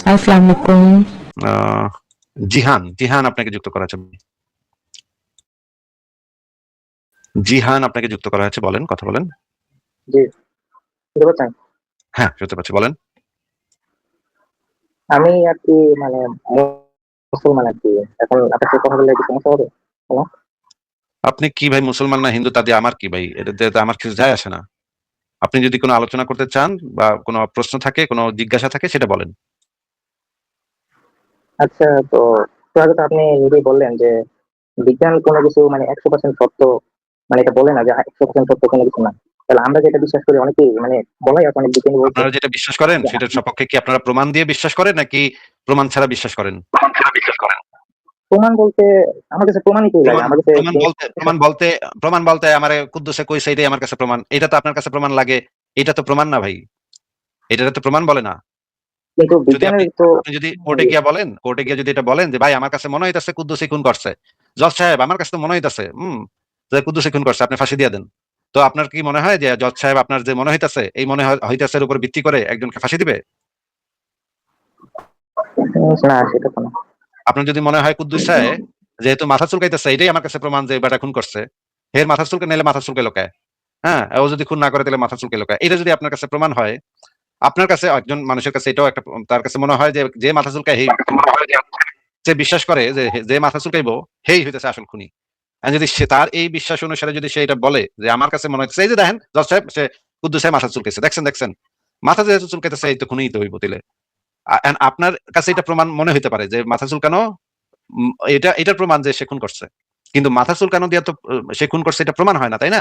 আসসালামু আলাইকুম। জিহান জিহান আপনাকে যুক্ত করা আছে। জিহান আপনাকে যুক্ত করা হয়েছে, বলেন, কথা বলেন। জি, শুনতে পাচ্ছেন? হ্যাঁ, শুনতে পাচ্ছি, বলেন। আমি আরকি মানে মুসলমান আরকি। এখন আপনার সাথে কথা বললে কি সমস্যা হবে? হ্যালো? আপনি কি ভাই, মুসলমান না হিন্দু তা দিয়ে আমার কি ভাই? এটাতে তো আমার কিছু যায় আসে না। আপনি যদি কোনো আলোচনা করতে চান বা কোনো প্রশ্ন থাকে, কোনো জিজ্ঞাসা থাকে, সেটা বলেন। আচ্ছা, তো একটু আগে তো আপনি নিজেই বললেন যে বিজ্ঞান কোনো কিছু মানে 100% সত্য, মানে এটা বলে না যে 100% সত্য কোনো কিছু না। তাহলে আমরা যেটা বিশ্বাস করি অনেকেই মানে বলাই আছে, অনেক বিজ্ঞানী বলছে আপনারা যেটা বিশ্বাস করেন যে সেটার সপক্ষে কি আপনারা প্রমাণ দিয়ে বিশ্বাস করেন নাকি প্রমাণ ছাড়া বিশ্বাস করেন? প্রমাণ বলতে আমার কাছে প্রমাণই কি লাগে? প্রমাণ আমার কাছে প্রমাণ জিনিস বলতে প্রমাণ বলতে প্রমাণ বলতে আমারে কুদ্দুসে কইছে এটাই আমার কাছে প্রমাণ। এটা তো আপনার কাছে প্রমাণ লাগে। এটা তো প্রমাণ না ভাই। এটারে তো প্রমাণ বলে না। কিন্তু যদি বিজ্ঞানের আপনি তো আপনি যদি কোর্টে গিয়া বলেন, কোর্টে গিয়ে যদি এটা বলেন যে ভাই আমার কাছে মনে হইতাছে কুদ্দুসই খুন করছে। জজ সাহেব আমার কাছে তো মনে হইতাছে যে কুদ্দুসই খুন করছে, আপনি ফাঁসি দিয়ে দেন। তো আপনার কি মনে হয় যে জজ সাহেব আপনার যে মনে হইতাছে এই মনে হইতাছে এর উপর ভিত্তি করে একজনকে ফাঁসি দিবে? না, সেটা তো না। আপনার যদি মনে হয় কুদ্দুস সাহেব যেহেতু মাথা চুলকাইতেছে এটাই আমার কাছে প্রমাণ যে বেটা খুন করছে, এর মাথা চুলকে নিলে মাথা চুলকাইলো কে? হ্যাঁ, ও যদি খুন না করে তাহলে মাথা চুলকাইলো কে? এটা যদি আপনার কাছে প্রমাণ হয়, আপনার কাছে একজন মানুষের কাছে এটাও একটা, তার কাছে মনে হয় যে যে মাথা চুলকায় হেই খুনি। সে বিশ্বাস করে যে যে মাথা চুলকাইবো হেই হইতেছে আসল খুনি। আর যদি সে তার এই বিশ্বাস অনুসারে যদি সে এটা বলে যে আমার কাছে মনে হচ্ছে, এই যে দেখেন জজ সাহেব সে কুদ্দুস সাহেব মাথা চুলকাইছে, দেখছেন দেখছেন মাথা যেহেতু চুলকাইতেছে এই তো খুনিই তো হইব দিলে। and আপনার কাছে এটা প্রমাণ মনে হইতে পারে যে মাথা চুলকানো, এটার প্রমাণ যে সে খুন করছে। কিন্তু মাথা চুলকানো দিয়ে তো সে খুন করছে এটা প্রমাণ হয় না, তাই না?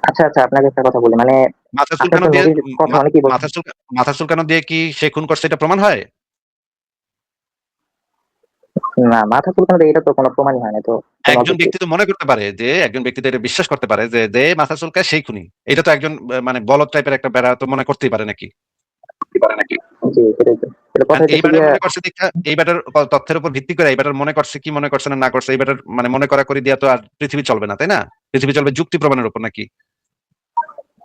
আচ্ছা, আচ্ছা, আপনাকে একটা কথা বলি। মানে মাথা আপনার চুলকানো তো দিয়ে নবীর কথা অনেকেই বলছেন। মাথা চুলকানো দিয়ে কি সে খুন করছে এটা প্রমাণ হয়? না, মাথা চুলকানো এটা তো কোনো প্রমাণই হয় না। তো কোনো একজন অবজেক্টিভ। ব্যক্তি তো মনে করতে পারে যে একজন ব্যক্তি তো এটা বিশ্বাস করতে পারে যে যে মাথা চুলকায় সেই খুনি। এটা তো একজন মানে বলদ টাইপের একটা বেড়া তো মনে করতেই পারে নাকি? জি, সেটাই তো। এটা কথা হইতেছে এইবারের গিয়ে মনে করছে দেখা, এইবারের তথ্যের উপর ভিত্তি করে এইবারের মনে করছে কি মনে করছে না করছে, এইবারের মানে মনে করা করে দিয়া তো আর পৃথিবী চলবে না, তাই না? পৃথিবী চলবে যুক্তি প্রমাণের উপর নাকি?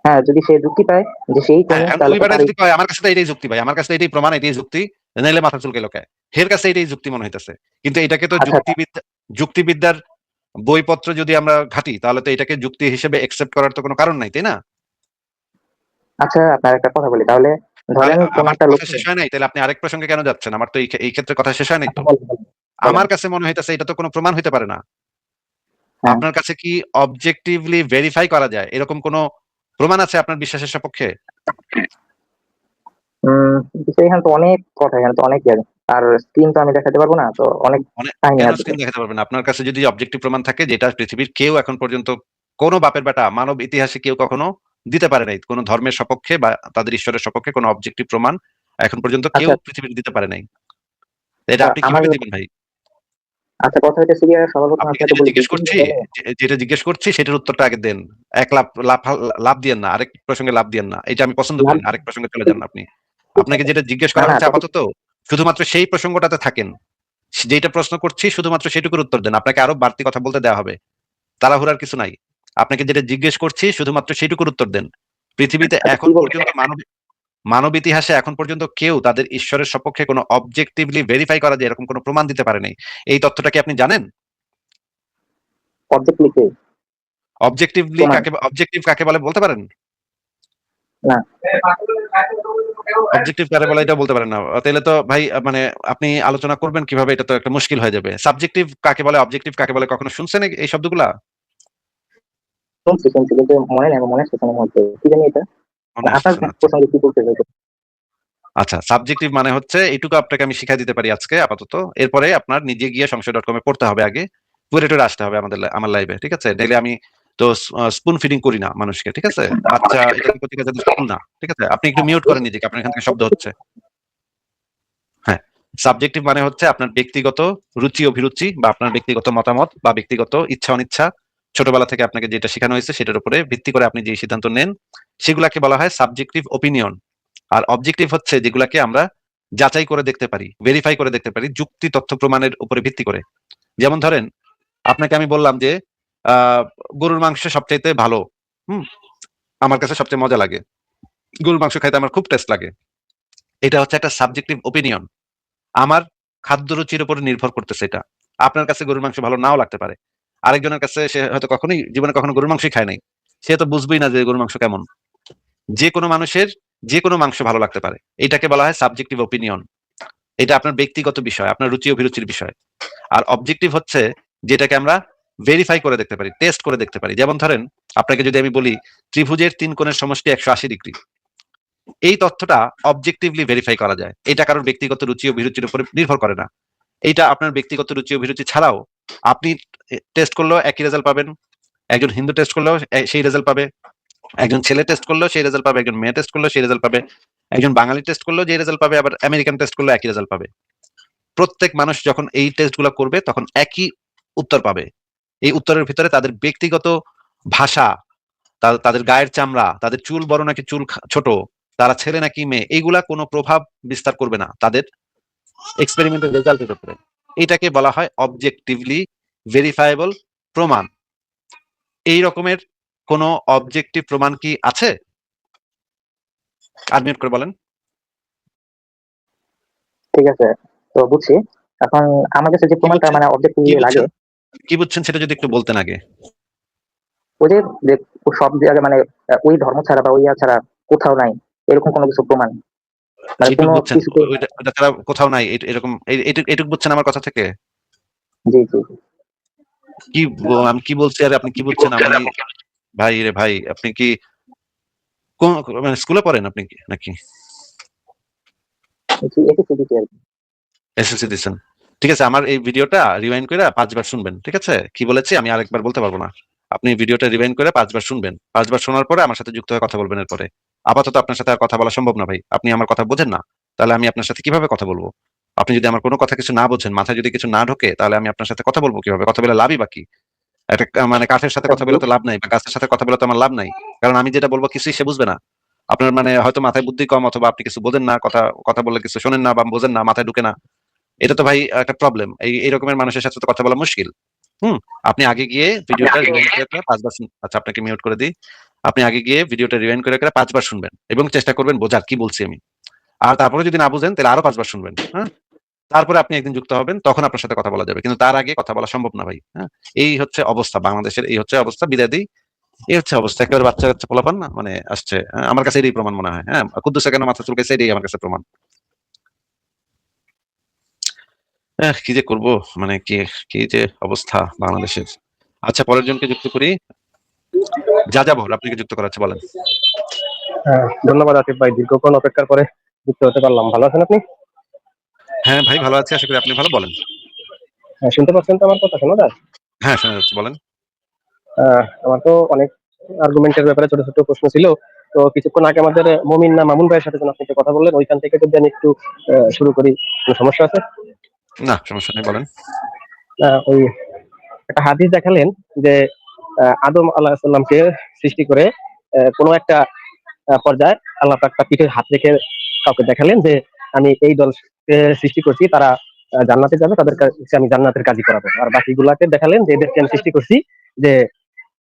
হ্যাঁ, যদি সে যুক্তি পায় যে সেই হ্যাঁ, খুনি এখন তাহলে ওই তো বেটা তারই। যদি কয় আমার কাছে তো এটাই যুক্তি ভাই, আমার কাছে তো এটাই প্রমাণ, এটাই যুক্তি, নাইলে মাথা চুলকাইলো কে? হের কাছে এটাই যুক্তি মনে হইতেছে। কিন্তু এটাকে তো আচ্ছা, আচ্ছা, যুক্তিবিদ্যার বইপত্র যদি আমরা ঘাঁটি তাহলে তো এটাকে যুক্তি হিসেবে একসেপ্ট করার তো কোনো কারণ নাই, তাই না? আচ্ছা, আপনার একটা কথা বলি তাহলে। তাহলে ধরেন কোন আমার তো একটা কথা লোককে। শেষ হয় নাই, তাহলে আপনি আরেক প্রসঙ্গে কেন যাচ্ছেন? আমার তো এই ক্ষেত্রে কথা শেষ হয় নাই আচ্ছা, তো। বলেন, বলেন, বলেন। আমার কাছে মনে হইতেছে এটা তো কোনো প্রমাণ হইতে পারে না। হ্যাঁ। আপনার কাছে কি অবজেক্টিভলি ভেরিফাই করা যায় এরকম কোনো প্রমাণ আছে আপনার বিশ্বাসের সপক্ষে? উম কিন্তু এখানে তো অনেক কথা, এখানে তো অনেক ইয়ে। আর স্ক্রিন তো আমি দেখাতে পারবো না। তো অনেক অনেক কাহিনী কেন আছে। স্ক্রিন দেখাতে পারবেন না? আপনার কাছে যদি অবজেক্টিভ প্রমাণ থাকে যেটা পৃথিবীর কেউ এখন পর্যন্ত, কোন বাপের বেটা মানব ইতিহাসে কেউ কখনো দিতে পারে নাই। কোন ধর্মের সপক্ষে বা তাদের ঈশ্বরের সপক্ষে কোন অবজেক্টিভ প্রমাণ এখন পর্যন্ত কেউ আচ্ছা, পৃথিবীতে দিতে পারে নাই। এটা আচ্ছা, আপনি আমার কিভাবে দিবেন ভাই? আচ্ছা, কথা হইতেছে গিয়ে সবার প্রথম আপনাকে আপনাকে যেটা বলি জিজ্ঞেস বিজ্ঞানী করছি, বলে। যেটা জিজ্ঞেস করছি সেটার উত্তরটা আগে দেন। এক লাফ লাফ লাফ দিয়েন না। আরেক প্রসঙ্গে লাফ দিয়েন না। এটা আমি পছন্দ করি লাভ। না। আরেক প্রসঙ্গে চলে যান না আপনি। আপনাকে যেটা জিজ্ঞেস না, করা না, হচ্ছে টপিক। আপাতত শুধুমাত্র সেই প্রসঙ্গটাতে থাকেন। যেটা প্রশ্ন করছি শুধুমাত্র সেটুকুর উত্তর দেন। আপনাকে আরো বাড়তি কথা বলতে দেওয়া হবে। তাড়াহুড়ার কিছু নাই। আপনাকে যেটা জিজ্ঞেস করছি শুধুমাত্র সেটুকুর উত্তর দেন। পৃথিবীতে আচ্ছা, এখন কি বলছেন? পর্যন্ত মানব ইতিহাসে এখন পর্যন্ত কেউ তাদের ঈশ্বরের সপক্ষে কোনো অবজেক্টিভলি ভেরিফাই করা যায় এরকম কোনো প্রমাণ দিতে পারে নাই। এই তথ্যটা কি আপনি জানেন? অবজেক্ট লিখে প্রমাণ। অবজেক্টিভ কাকে বলে বলতে পারেন? না। অবজেক্টিভ কারে বলে এটা বলতে পারেন না। তাইলে তো ভাই মানে আপনি আলোচনা করবেন কিভাবে? এটা তো একটা মুশকিল হয়ে যাবে। সাবজেক্টিভ কাকে বলে, অবজেক্টিভ কাকে বলে কখনো শুনছেন এই শব্দগুলা? শুনছি, শুনছি, কিন্তু মনে নাই, আমার মনে আসতেছে না মুহূর্তে। কি জানি এটা? মনে আপনার আসতেছে না। আচ্ছা। প্রসঙ্গে কি বলতে চাইছেন? আচ্ছা, সাবজেক্টিভ মানে হচ্ছে এইটুকু আপনাকে আমি শিখাই দিতে পারি আজকে আপাতত। এরপরে আপনার নিজে গিয়ে সংশয়.com এ পড়তে হবে আগে। পড়ে টরে আসতে হবে আমার লাইভে। ঠিক আছে? নাইলে আমি তো স্পুন ফিডিং করি না মানুষকে। ঠিক আছে? বাচ্চা এটা তো প্রতিটা জাতির স্কুল না। ঠিক আছে? আপনি একটু মিউট করেন নিজেকে। আপনার এখান থেকে শব্দ হচ্ছে। হ্যাঁ। সাবজেক্টিভ মানে হচ্ছে আপনার ব্যক্তিগত রুচি অভিরুচি বা আপনার ব্যক্তিগত মতামত বা ব্যক্তিগত ইচ্ছা অনিচ্ছা, ছোটবেলা থেকে আপনাকে যেটা শেখানো হয়েছে সেটার উপরে ভিত্তি করে আপনি যে সিদ্ধান্ত নেন, সেগুলাকে বলা হয় সাবজেক্টিভ ওপিনিয়ন। আর অবজেক্টিভ হচ্ছে যেগুলাকে আমরা যাচাই করে দেখতে পারি, ভেরিফাই করে দেখতে পারি যুক্তি তথ্য প্রমাণের উপরে ভিত্তি করে। যেমন ধরেন আপনাকে আমি বললাম যে আহ গরুর মাংস সবচাইতে ভালো। হুম, আমার কাছে সবচেয়ে মজা লাগে। গরুর মাংস খাইতে আমার খুব টেস্ট লাগে। এটা হচ্ছে একটা সাবজেক্টিভ ওপিনিয়ন। আমার খাদ্য রুচির উপর নির্ভর করতেছে এটা। আপনার কাছে গরুর মাংস ভালো নাও লাগতে পারে। আরেকজনের কাছে সে হয়তো কখনোই জীবনে কখনো গরুর মাংসই খায় নাই। সে তো বুঝবেই না যে গরুর মাংস কেমন। যে কোনো মানুষের যে কোনো মাংস ভালো লাগতে পারে। এটাকে বলা হয় সাবজেক্টিভ ওপিনিয়ন। এটা আপনার ব্যক্তিগত বিষয়, আপনার রুচি অভিরুচির বিষয়। আর অবজেক্টিভ হচ্ছে যেটাকে আমরা ভেরিফাই করে দেখতে পারি, টেস্ট করে দেখতে পারি। যেমন ধরেন, আপনাকে যদি আমি বলি ত্রিভুজের ৩ কোণের সমষ্টি ১৮০ ডিগ্রি। এই তথ্যটা অবজেক্টিভলি ভেরিফাই করা যায়। এটা কারোর ব্যক্তিগত রুচি অভিরুচির উপর নির্ভর করে না। এইটা আপনার ব্যক্তিগত রুচি অভিরুচি ছাড়াও আপনি টেস্ট করলেও একই রেজাল্ট পাবেন। একজন হিন্দু টেস্ট করলেও সেই রেজাল্ট পাবে। একজন ছেলে টেস্ট করলেও সেই রেজাল্ট পাবে। একজন মেয়ে টেস্ট করলেও সেই রেজাল্ট পাবে। একজন বাঙালি টেস্ট করলেও যে রেজাল্ট পাবে, আবার আমেরিকান টেস্ট করলেও একই রেজাল্ট পাবে। প্রত্যেক মানুষ যখন এই টেস্টগুলো করবে তখন একই উত্তর পাবে। এই উত্তরের ভিতরে তাদের ব্যক্তিগত ভাষা, তাদের গায়ের চামড়া, তাদের চুল বড় নাকি চুল ছোট, তারা ছেলে নাকি মেয়ে, এইগুলা কোনো প্রভাব বিস্তার করবে না তাদের এক্সপেরিমেন্টের রেজাল্টের উপরে। এটাকে বলা হয় অবজেক্টিভলি ভেরিফায়েবল প্রমাণ। এই রকমের কোন অবজেক্টিভ প্রমাণ কি আছে? আনমিউট করে বলেন। ঠিক আছে, তো বুঝছি। এখন আমার কাছে যে কি প্রমাণটা বুঝছেন? মানে কি অবজেক্টিভলি লাগে, বুঝছেন? কি বুঝছেন সেটা যদি একটু বলতেন আগে। ওই যে যে সব জায়গায় মানে ওই ধর্ম ছাড়া বা ওই ইয়া ছাড়া কোথাও নাই এরকম কোনো কিছু প্রমাণ, মানে এইটুক কোনো বুঝছেন? কিছুতে। ওইটা ছাড়া কোথাও নাই এরকম এইটুক বুঝছেন আমার কথা থেকে? জি জি জি। আমি কি বলছি আর আপনি কি বুঝছেন? আমি ভাই রে ভাই, আপনি কি কোন মানে স্কুলে পড়েন আপনি কি নাকি জি, এসেছি দিতে আর কি। এসএসসি দিচ্ছেন? ঠিক আছে, আমার এই ভিডিওটা রিওয়াইন্ড করে ৫ বার শুনবেন। ঠিক আছে? কি বলেছি আমি আরেকবার বলতে পারবো না। আপনি ভিডিওটা রিওয়াইন্ড করে ৫ বার শুনবেন। ৫ বার শোনার পরে আমার সাথে যুক্ত হয়ে কথা বলবেন এরপরে। আপাতত আপনার সাথে আর কথা বলা সম্ভব না ভাই। আপনি আমার কথা বোঝেন না। তাহলে আমি আপনার সাথে কিভাবে কথা বলবো? আপনি যদি আমার কোনো কথা কিছু না বোঝেন, মাথায় যদি কিছু না ঢোকে, তাহলে আমি আপনার সাথে কথা বলবো কিভাবে? কথা বলে লাভই বা কি? একটা মানে কাঠের সাথে আচ্ছা কথা বলে তো লাভ নাই, বা গাছের সাথে কথা বলে তো আমার লাভ নাই। কারণ আমি যেটা বলবো কিছুই সে বুঝবে না। আপনার মানে হয়তো মাথায় বুদ্ধি কম, অথবা আপনি কিছু বোঝেন না, কথা কথা বললে কিছু শোনেন না বা বোঝেন না, মাথায় ঢুকে না। এটা তো ভাই একটা প্রবলেম। এই রকমের মানুষের সাথে তো কথা বলা মুশকিল। হুম? আপনি আগে গিয়ে ভিডিওটা রিওয়াইন্ড করে ৫ বার আচ্ছা, আপনাকে মিউট করে দিই। আপনি আগে গিয়ে ভিডিওটা রিওয়াইন্ড করে ৫ বার শুনবেন এবং চেষ্টা করবেন বোঝার কি বলছি আমি। আর তারপরে যদি না বুঝেন তাহলে আরো ৫ বার শুনবেন। হ্যাঁ? তারপরে আপনি একদিন যুক্ত হবেন, তখন আপনার সাথে কথা বলা যাবে। কিন্তু তার আগে কথা বলা সম্ভব না ভাই। হ্যাঁ? এই হচ্ছে অবস্থা বাংলাদেশের, এই হচ্ছে অবস্থা। বিদায় দিই। এই হচ্ছে অবস্থা। একেবারে বাচ্চা পোলাপান না মানে আসছে। আমার কাছে এটাই প্রমাণ মনে হয়। হ্যাঁ? কুদ্দুসে কেন মাথা চুলকাইছে এটাই আমার কাছে প্রমাণ। কি যে করব, মানে কি যে অবস্থা বাংলাদেশের। আচ্ছা, পরের জনকে যুক্ত করি। যাযাবর আপনাকে যুক্ত করাচ্ছে, বলেন। হ্যাঁ, ধন্যবাদ আসিফ ভাই। দীর্ঘক্ষণ অপেক্ষার পরে যুক্ত হতে পারলাম। ভালো আছেন আপনি? হ্যাঁ ভাই, ভালো আছি, আশা করি আপনি ভালো। বলেন। হ্যাঁ, শুনতে পাচ্ছেন তো আমার কথা? শোনা যায়? হ্যাঁ, শোনা যাচ্ছে, বলেন। আমার তো অনেক আর্গুমেন্টের ব্যাপারে ছোট ছোট প্রশ্ন ছিল। তো কিছুক্ষণ আগে আমাদের মমিন না মামুন ভাইয়ের সাথে যখন আপনি যে কথা বললেন, ওইখান থেকে যদি আমি একটু শুরু করি, কোনো সমস্যা আছে? না, সমস্যা নেই, বলেন। ওই একটা হাদিস দেখালেন যে আদম আলাইহিস সালামকে সৃষ্টি করে কোনো একটা পর্যায়ে আল্লাহ পাক তার পিঠে হাত রেখে কাউকে দেখালেন যে আমি এই দলকে সৃষ্টি করছি, তারা জান্নাতে যাবে, তাদের কাছে আমি জান্নাতের কাজই করাবো। আর বাকিগুলাকে দেখালেন যে এদেরকে আমি সৃষ্টি করছি যে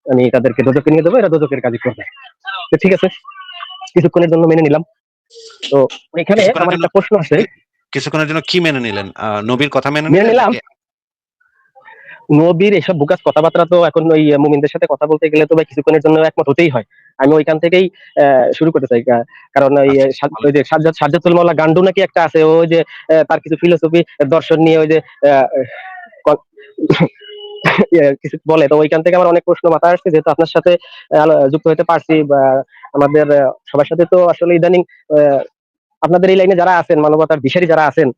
আমি তাদেরকে দোজকে নিয়ে দেবো, এরা দোজকের কাজই করবে। তো ঠিক আছে, কিছুক্ষণের জন্য মেনে নিলাম। তো এখানে কিছুক্ষণের আমার জন্য একটা প্রশ্ন আছে। কিছুক্ষণের জন্য কি মেনে নিলেন? নবীর কথা মেনে মেনে নিলেন নিলাম নাকি? নবীর এসব বুকাস কথাবার্তা তো এখন ওই মুমিনদের সাথে কথা বলতে গেলে তো ভাই কিছুক্ষণের জন্য একমত হতেই হয়। আমি ওইখান থেকেই শুরু করতে চাই। কারণ ওই আচ্ছা, বলেন। ওই যে সাজ্জাতুল মওলা গান্ডু নাকি একটা আছে, ওই যে তার কিছু ফিলোসফি দর্শন নিয়ে ওই যে আহ, ক- কিছু বলে। তো ওইখান থেকে আমার অনেক প্রশ্ন মাথায় আসছে, যেহেতু আপনার সাথে যুক্ত হতে পারছি, বা আমাদের সবার সাথে তো আসলে ইদানিং আহ, আপনাদের এই লাইনে যারা আছেন, মানবতার দিশারি যারা আছেন,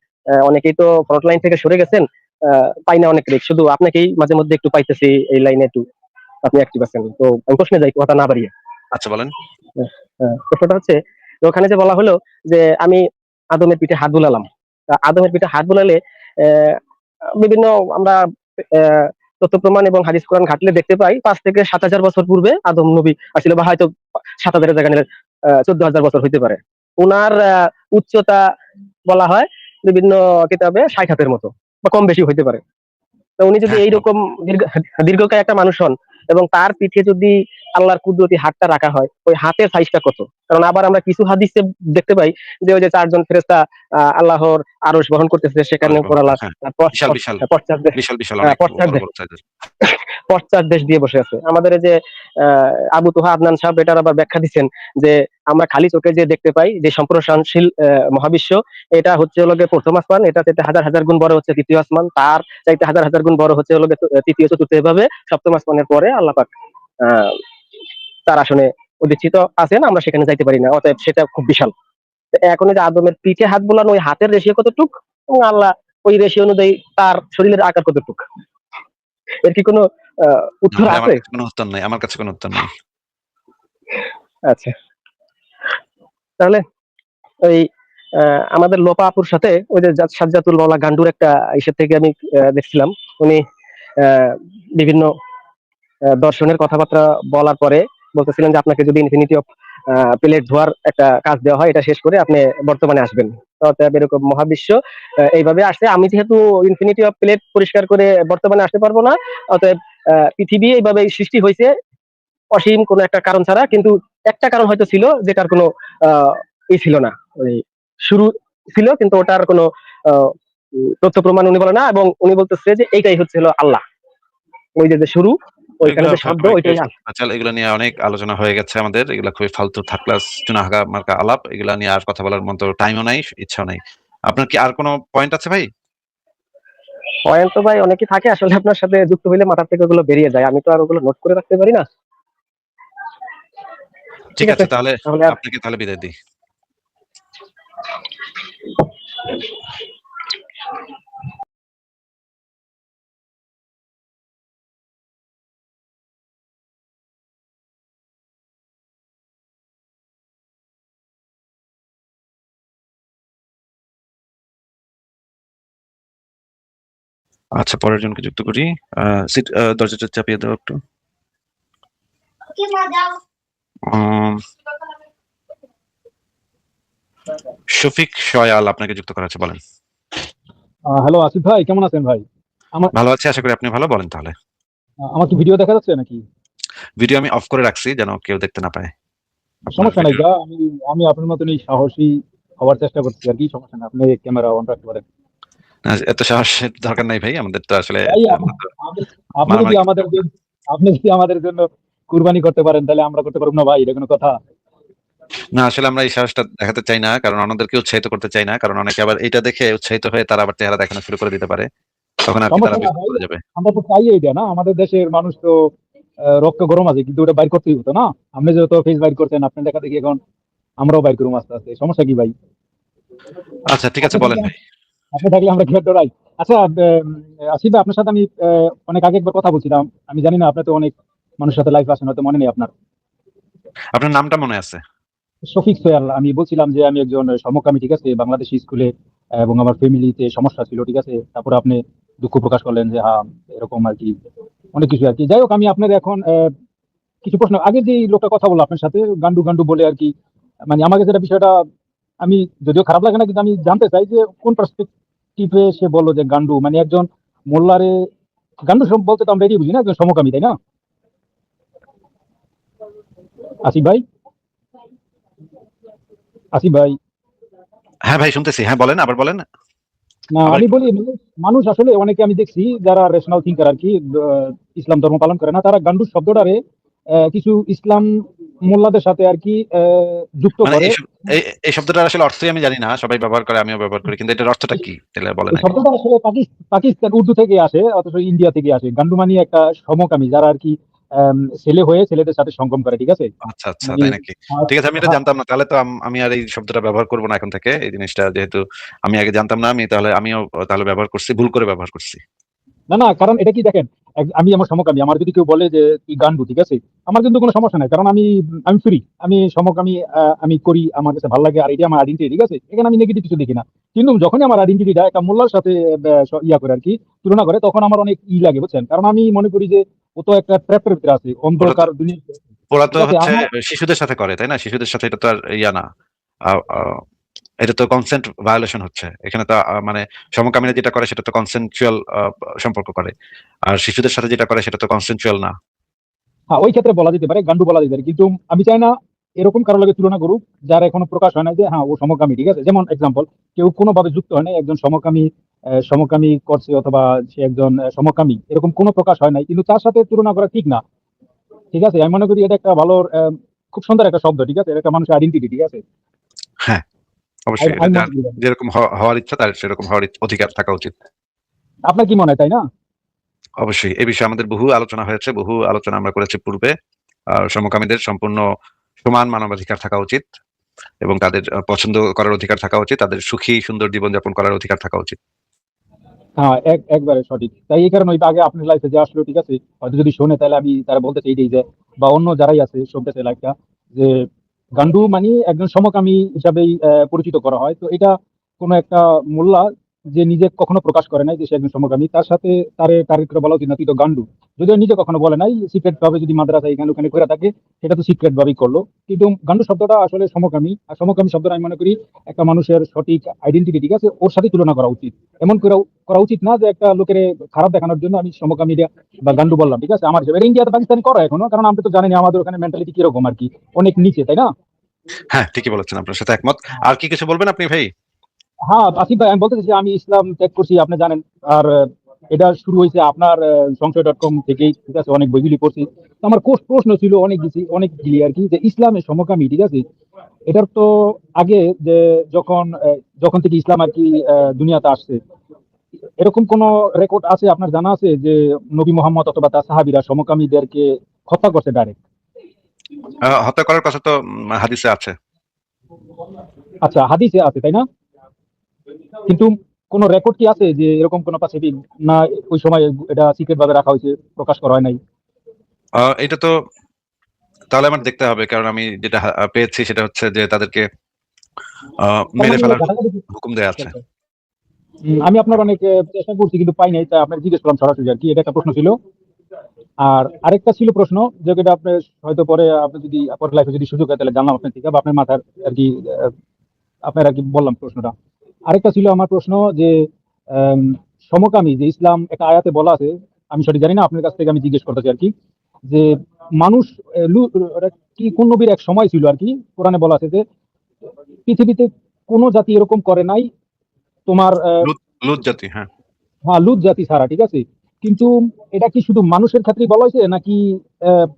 অনেকেই তো ফ্রন্ট লাইন থেকে সরে গেছেন। পাই না অনেক রেক, শুধু আপনাকেই মাঝে মধ্যে একটু পাইতেছি এই লাইনে একটু আপনি অ্যাক্টিভ আছেন। তো আমি প্রশ্নে যাই, কথা না বাড়িয়ে। আচ্ছা, বলেন। প্রশ্নটা হচ্ছে, তো ওখানে যে বলা হলো যে আমি আদমের পিঠে হাত বুলালাম। তা আদমের পিঠে হাত বুলালে আহ, বিভিন্ন আমরা আহ, তথ্য প্রমাণ এবং হাদিস কোরআন ঘাটলে দেখতে পাই ৫ থেকে ৭ হাজার বছর পূর্বে আদম নবী আসলে, বা হয়তো ৭ হাজারের জায়গায় ১৪,০০০ বছর হইতে পারে। ওনার উচ্চতা বলা হয় বিভিন্ন কিতাবে ৬০ হাতের মতো, বা কম বেশি হইতে পারে। তো উনি যদি হ্যাঁ, এইরকম দীর্ঘকায় একটা মানুষ হন, এবং তার পিঠে যদি আল্লাহর কুদরতি হাতটা রাখা হয়, ওই হাতের সাইজটা কত? কারণ আবার আমরা কিছু হাদিসে দেখতে পাই যে ওই যে ৪ জন ফেরেশতা আল্লাহর আরশ বহন করতেছে, সেখানে উপর আল্লাহ হ্যাঁ, পশ্চ বিশাল বিশাল পশ্চাৎ বিশাল বিশাল অনেক পশ্চাৎ বড় বড় সাইজের। পশ্চাৎ দেশ দিয়ে বসে আছে। আমাদের এই যে আবু তোহা আদনান সাহেব এটার আবার ব্যাখ্যা দিচ্ছেন যে আমরা খালি চোখে যে দেখতে পাই যে সম্প্রসারণশীল মহাবিশ্ব, এটা হচ্ছে হলো গিয়ে প্রথম আসমান, এটা চাইতে হাজার হাজার গুণ বড় হচ্ছে তৃতীয় আসমান, তার চাইতে হাজার হাজার গুণ বড় হচ্ছে হলো গিয়ে তৃতীয় চতুর্থ, এভাবে সপ্তম আসমানের পরে আল্লাহ পাক আহ, তার আসনে অধিষ্ঠিত আছেন, আমরা সেখানে যাইতে পারি না, অতএব সেটা খুব বিশাল। তো এখন এই যে আদমের পিঠে হাত বোলানো, ওই হাতের রেশিও কতটুক, এবং আল্লাহ ওই রেশিও অনুযায়ী তার শরীরের আকার কতটুক, এর কি কোনো না উত্তর ভাই, আমার আছে? কাছে কোনো উত্তর নাই, আমার কাছে কোনো উত্তর নাই। আচ্ছা, তাহলে ওই আমাদের লোপা আপুর সাথে ওই যে সাজ্জাতুল মাওলা গান্ডুর একটা ইসের থেকে আমি দেখছিলাম, উনি আহ, বিভিন্ন দর্শনের কথাবার্তা বলার পরে বলতেছিলেন যে আপনাকে যদি ইনফিনিটি অফ প্লেট ধোয়ার একটা কাজ দেওয়া হয়, এটা শেষ করে আপনি বর্তমানে আসবেন। অতএব এরকম মহাবিশ্ব এইভাবে আসছে, আমি যেহেতু ইনফিনিটি অফ প্লেট পরিষ্কার করে বর্তমানে আসতে পারবো না, অতএব পৃথিবী এইভাবে সৃষ্টি হয়েছে অসীম কোনো একটা কারণ ছাড়া, কিন্তু একটা কারণ হয়তো ছিল যেটার কোনো আহ ই ছিল না, ওই শুরু ছিল, কিন্তু ওটার কোনো আহ, তথ্য প্রমাণ উনি বলে না, এবং উনি বলতেছে যে এইটাই হচ্ছে হলো আল্লাহ, ওই যে যে শুরু, ওইখানে এগুলো যে শব্দ ওইটাই আল্লাহ। আচ্ছা, এগুলো নিয়ে অনেক আলোচনা হয়ে গেছে আমাদের, এগুলো খুবই ফালতু থাকলাস চুনাহাগা মার্কা আলাপ, এগুলা নিয়ে আর কথা বলার মতো টাইমও নাই, ইচ্ছাও নাই। আপনার কি আর কোনো পয়েন্ট আছে ভাই? পয়েন্ট তো ভাই অনেকই থাকে, আসলে আপনার সাথে যুক্ত হইলে মাথার থেকে ওগুলো বেরিয়ে যায়, আমি তো আর ওগুলো নোট করে রাখতে পারি না। ঠিক ঠিক আছে, আছে, তাহলে তাহলে আর আপনাকে তাহলে বিদায় দিই। আচ্ছা, পরের জনকে যুক্ত করি। সিট, দরজাটা চাপিয়ে দাও একটু। উম, শফিক সয়াল আপনাকে যুক্ত করা আছে, বলেন। হ্যালো আসিফ ভাই, কেমন আছেন ভাই? আমার ভালো আছে, আশা করি আপনি ভালো। বলেন তাহলে। আমার কি ভিডিও দেখা যাচ্ছে নাকি? ভিডিও আমি অফ করে রাখছি যেন কেউ দেখতে না পায় আপনার সমস্যা নাই ভিডিও। যা, আমি আমি আপনার মতনই সাহসী হওয়ার চেষ্টা করছি আর কি, সমস্যা নাই, আপনি ক্যামেরা অন রাখতে পারেন। এত সাহসের দরকার নাই ভাই, আমাদের তো আসলে ভাই আমরা তো আপনি আপনি যদি মারামারি করতে আমাদের পারবো না। আপনি যদি আমাদের জন্য কুরবানি করতে পারেন, তাহলে আমরা করতে পারবো না ভাই? এটা কোনো কথা? না, আসলে আমরা এই সাহসটা দেখাতে চাই না, কারণ অন্যদেরকে উৎসাহিত করতে চাই না, কারণ অনেকে আবার এটা দেখে উৎসাহিত হয়ে তারা আবার চেহারা দেখানো শুরু করে দিতে পারে, তখন আর কি তারা সমস্যা না বিপদে ভাই, পড়ে যাবে। আমরা তো চাই এইটা না, আমাদের দেশের মানুষ তো রক্ত গরম আছে, কিন্তু ওটা বাইর করতেই হতো না। আপনি যত ফেস বাইর করছেন, আপনার দেখা দেখি এখন আমরাও বাইর করবো আস্তে আস্তে, সমস্যা কি ভাই? আচ্ছা ঠিক আছে, আপনি বলেন থাকলে ভাই। আপনি থাকলে আমরা কি ডরাই? আচ্ছা, আসিফ ভাই, আপনার সাথে আমি অনেক আগে একবার কথা বলছিলাম, আমি জানি না, আপনি তো অনেক মানুষের সাথে লাইফ আসেন, হয়তো মনে নেই আপনার। আপনার নামটা মনে আছে? শফিক সোহেল, আমি বলছিলাম যে আমি একজন সমকামী, ঠিক আছে, বাংলাদেশি স্কুলে, এবং আমার ফ্যামিলিতে সমস্যা ছিল, ঠিক আছে। তারপরে আপনি দুঃখ প্রকাশ করলেন যে হ্যাঁ এরকম আর কি, অনেক কিছু আর কি। যাই হোক, আমি আপনার এখন কিছু প্রশ্ন, আগে যে লোকটা কথা বললো আপনার সাথে গান্ডু গান্ডু বলে আর কি, মানে আমাকে যেটা বিষয়টা, আমি যদিও খারাপ লাগে না, কিন্তু আমি জানতে চাই যে কোন পার্সপেক্টিভে সে বললো যে গান্ডু, মানে একজন মোল্লারে গান্ডু বলতে তো আমরা এটাই বুঝি না, একজন সমকামী, তাই না আসিফ ভাই? আসিফ ভাই, হ্যাঁ ভাই, শুনতেছি, হ্যাঁ বলেন, আবার বলেন। না আবার আমি বলি, মানুষ আসলে অনেকে আমি দেখছি যারা রেশনাল থিঙ্কার আর কি, ইসলাম ধর্ম পালন করে না, তারা গান্ডু শব্দটারে কিছু ইসলাম মোল্লাদের সাথে আর কি যুক্ত মানে করে। এই এই শব্দটার আসলে অর্থই আমি জানি না, সবাই ব্যবহার করে, আমিও ব্যবহার করি, কিন্তু এটার অর্থটা কি তাহলে বলেন এই আগে। শব্দটা আসলে পাকিস্তান উর্দু থেকে আসে, অথচ ইন্ডিয়া থেকে আসে। গান্ডু মানে একটা সমকামী, যারা আর কি ছেলে হয়ে ছেলেদের সাথে সঙ্গম করে, ঠিক আছে। আচ্ছা আচ্ছা, মানে তাই নাকি? ঠিক আছে, আমি এটা হ্যাঁ, জানতাম না, তাহলে তো আমি আর এই শব্দটা ব্যবহার করবো না এখন থেকে, এই জিনিসটা যেহেতু আমি আগে জানতাম না, আমিও তাহলে ব্যবহার করছি, ভুল করে ব্যবহার করছি। না না, কারণ এটা কি দেখেন, আমি আমার সমকামী, আমার যদি কেউ বলে যে তুই গান্ডু, ঠিক আছে, আমার কিন্তু কোনো সমস্যা নাই, কারণ আমি ফ্রি, আমি সমকামী, আমি করি, আমার কাছে ভালো লাগে, আর এটা আমার আইডেন্টিটি, ঠিক আছে, এখানে আমি নেগেটিভ কিছু দেখি না। কিন্তু যখনই আমার আইডেন্টিটিটা একটা মোল্লার সাথে ইয়া করে আর কি, তুলনা করে, তখন আমার অনেক লাগে, বুঝছেন, কারণ আমি মনে করি যে ও তো একটা ট্র্যাপের ভিতরে আছে, ওটা তো অন্ধকার দুনিয়া, ওরা তো ঠিক আছে। হচ্ছে আমার শিশুদের সাথে করে, তাই না? শিশুদের সাথে এটা তো আর ইয়া না। আহ, আহ, এটা তো কনসেন্ট ভায়োলেশন হচ্ছে এখানে তো, মানে সমকামীরা যেটা করে সেটা তো কনসেনচুয়াল সম্পর্ক করে, আর শিশুদের সাথে যেটা করে সেটা তো কনসেনচুয়াল না। হ্যাঁ, ওই ক্ষেত্রে বলা যেতে পারে, গান্ডু বলা যেতে পারে, কিন্তু আমি চাই না এরকম কারো লাগে তুলনা করুক যার এখনো প্রকাশ হয় না যে হ্যাঁ ও সমকামী, ঠিক আছে? যেমন এক্সাম্পল, কেউ কোনোভাবে যুক্ত হয় না একজন সমকামী, সমকামী করছে অথবা সে একজন সমকামী, এরকম কোনো প্রকাশ হয় নাই, কিন্তু তার সাথে তুলনা করা ঠিক না, ঠিক আছে? আমি মনে করি এটা একটা ভালো, খুব সুন্দর একটা শব্দ, ঠিক আছে? এটা একটা মানুষের আইডেন্টিটি, ঠিক আছে? হ্যাঁ, অবশ্যই এটা আমি যার মনে করি। যেরকম হওয়ার ইচ্ছা তার সেরকম হওয়ার অধিকার থাকা উচিত। আপনার কি মনে হয়, তাই না? অবশ্যই এই বিষয়ে আমাদের বহু আলোচনা হয়েছে, বহু আলোচনা আমরা করেছি পূর্বে। সমকামীদের সম্পূর্ণ সমান মানবাধিকার থাকা উচিত এবং তাদের পছন্দ করার অধিকার থাকা উচিত, তাদের সুখী সুন্দর জীবনযাপন করার অধিকার থাকা উচিত। হ্যাঁ, একবারে সঠিক। তাই এই কারণে ওইটা আগে আপনার লাইফে যে আসলো, ঠিক আছে, হয়তো যদি শোনে তাহলে আমি তারা বলতে চাই এইটাই যে, বা অন্য যারাই আছে শুনতেছে লাইফটা, যে গান্ডু মানে একজন সমকামী হিসাবেই পরিচিত করা হয়। তো এটা কোনো একটা মোল্লা যে নিজে কখনো প্রকাশ করে নাই যে সে একজন সমকামী, তার সাথে তারে টার্গেট করে বলা উচিত না তুই তো গান্ডু। যদিও নিজে কখনো বলে নাই, সিক্রেট ভাবে যদি মাদ্রাসা এখানে ওখানে করে থাকে, সেটা তো সিক্রেট ভাবেই করলো। কিন্তু গান্ডু শব্দটা আসলে সমকামী, আর সমকামী শব্দটা আমি মনে করি একটা মানুষের সঠিক আইডেন্টিটি, ঠিক আছে, ওর সাথে তুলনা করা উচিত। এমন করে করা উচিত না যে একটা লোকের খারাপ দেখানোর জন্য আমি সমকামী বা গান্ডু বললাম, ঠিক আছে? আমার হিসেবে এটা ইন্ডিয়াতে পাকিস্তানি করে এখনো, কারণ আমরা তো জানি না আমাদের ওখানে মেন্টালিটি কিরকম আর কি, অনেক নিচে, তাই না? হ্যাঁ, ঠিকই বলেছেন, আপনার সাথে একমত। আর কি কিছু বলবেন আপনি ভাই? হ্যাঁ আসিফ ভাই, আমি বলতে চাইছি আমি ইসলাম ত্যাগ করছি, আপনি জানেন। আর এটা শুরু হয়েছে আপনার সংশয়.com থেকেই, ঠিক আছে? অনেক বইগুলি পড়ছি। তো আমার প্রশ্ন ছিল অনেকগুলি আর কি, যে ইসলামে সমকামী, ঠিক আছে, এটার তো আগে যে যখন থেকে ইসলাম আর কি দুনিয়াতে আসছে, এরকম কোন রেকর্ড আছে আপনার জানা আছে যে নবী মোহাম্মদ অথবা তার সাহাবীরা সমকামীদেরকে হত্যা করছে ডাইরেক্ট? হত্যা করার কথা তো হাদিসে আছে। আচ্ছা, হাদিসে আছে, তাই না? কিন্তু কোন রেকর্ড কি আছে যে এরকম কোন পাসিফিক, না ওই সময় এটা সিক্রেট ভাবে রাখা হয়েছে, প্রকাশ করা হয় নাই? এটা তো তাহলে আমার দেখতে হবে, কারণ আমি যেটা পেয়েছি সেটা হচ্ছে যে তাদেরকে তার মেরে মানে ফেলার ঘাটাঘাটি হুকুম দেয়া আছে। আমি আপনার অনেক চেষ্টা করছি কিন্তু পাই নাই, তাই আপনার জিজ্ঞেস করলাম সরাসরি আর কি, এটা একটা প্রশ্ন ছিল। আর আরেকটা ছিল প্রশ্ন, যেটা আপনি হয়তো পরে আপনি যদি পরে লাইফে যদি সুযোগ হয় তাহলে জানলাম আপনার থেকে, বা আপনার মাথার আর কি আপনার আর কি বললাম প্রশ্নটা। আরেকটা ছিল আমার প্রশ্ন যে আম, সমকামী যে ইসলাম একটা আয়াতে বলা আছে, আমি সঠিক জানি না, আপনার কাছ থেকে আমি জিজ্ঞেস করতেছি আর কি, যে মানুষ ওটা কি কোন নবীর এক সময় ছিল আর কি, কোরআনে বলা আছে যে পৃথিবীতে কোনো জাতি এরকম করে নাই তোমার লুত লুত জাতি, হ্যাঁ। হ্যাঁ, লুত জাতি ছাড়া, ঠিক আছে? কিন্তু এটা কি শুধু মানুষের ক্ষেত্রে বলা হয়েছে নাকি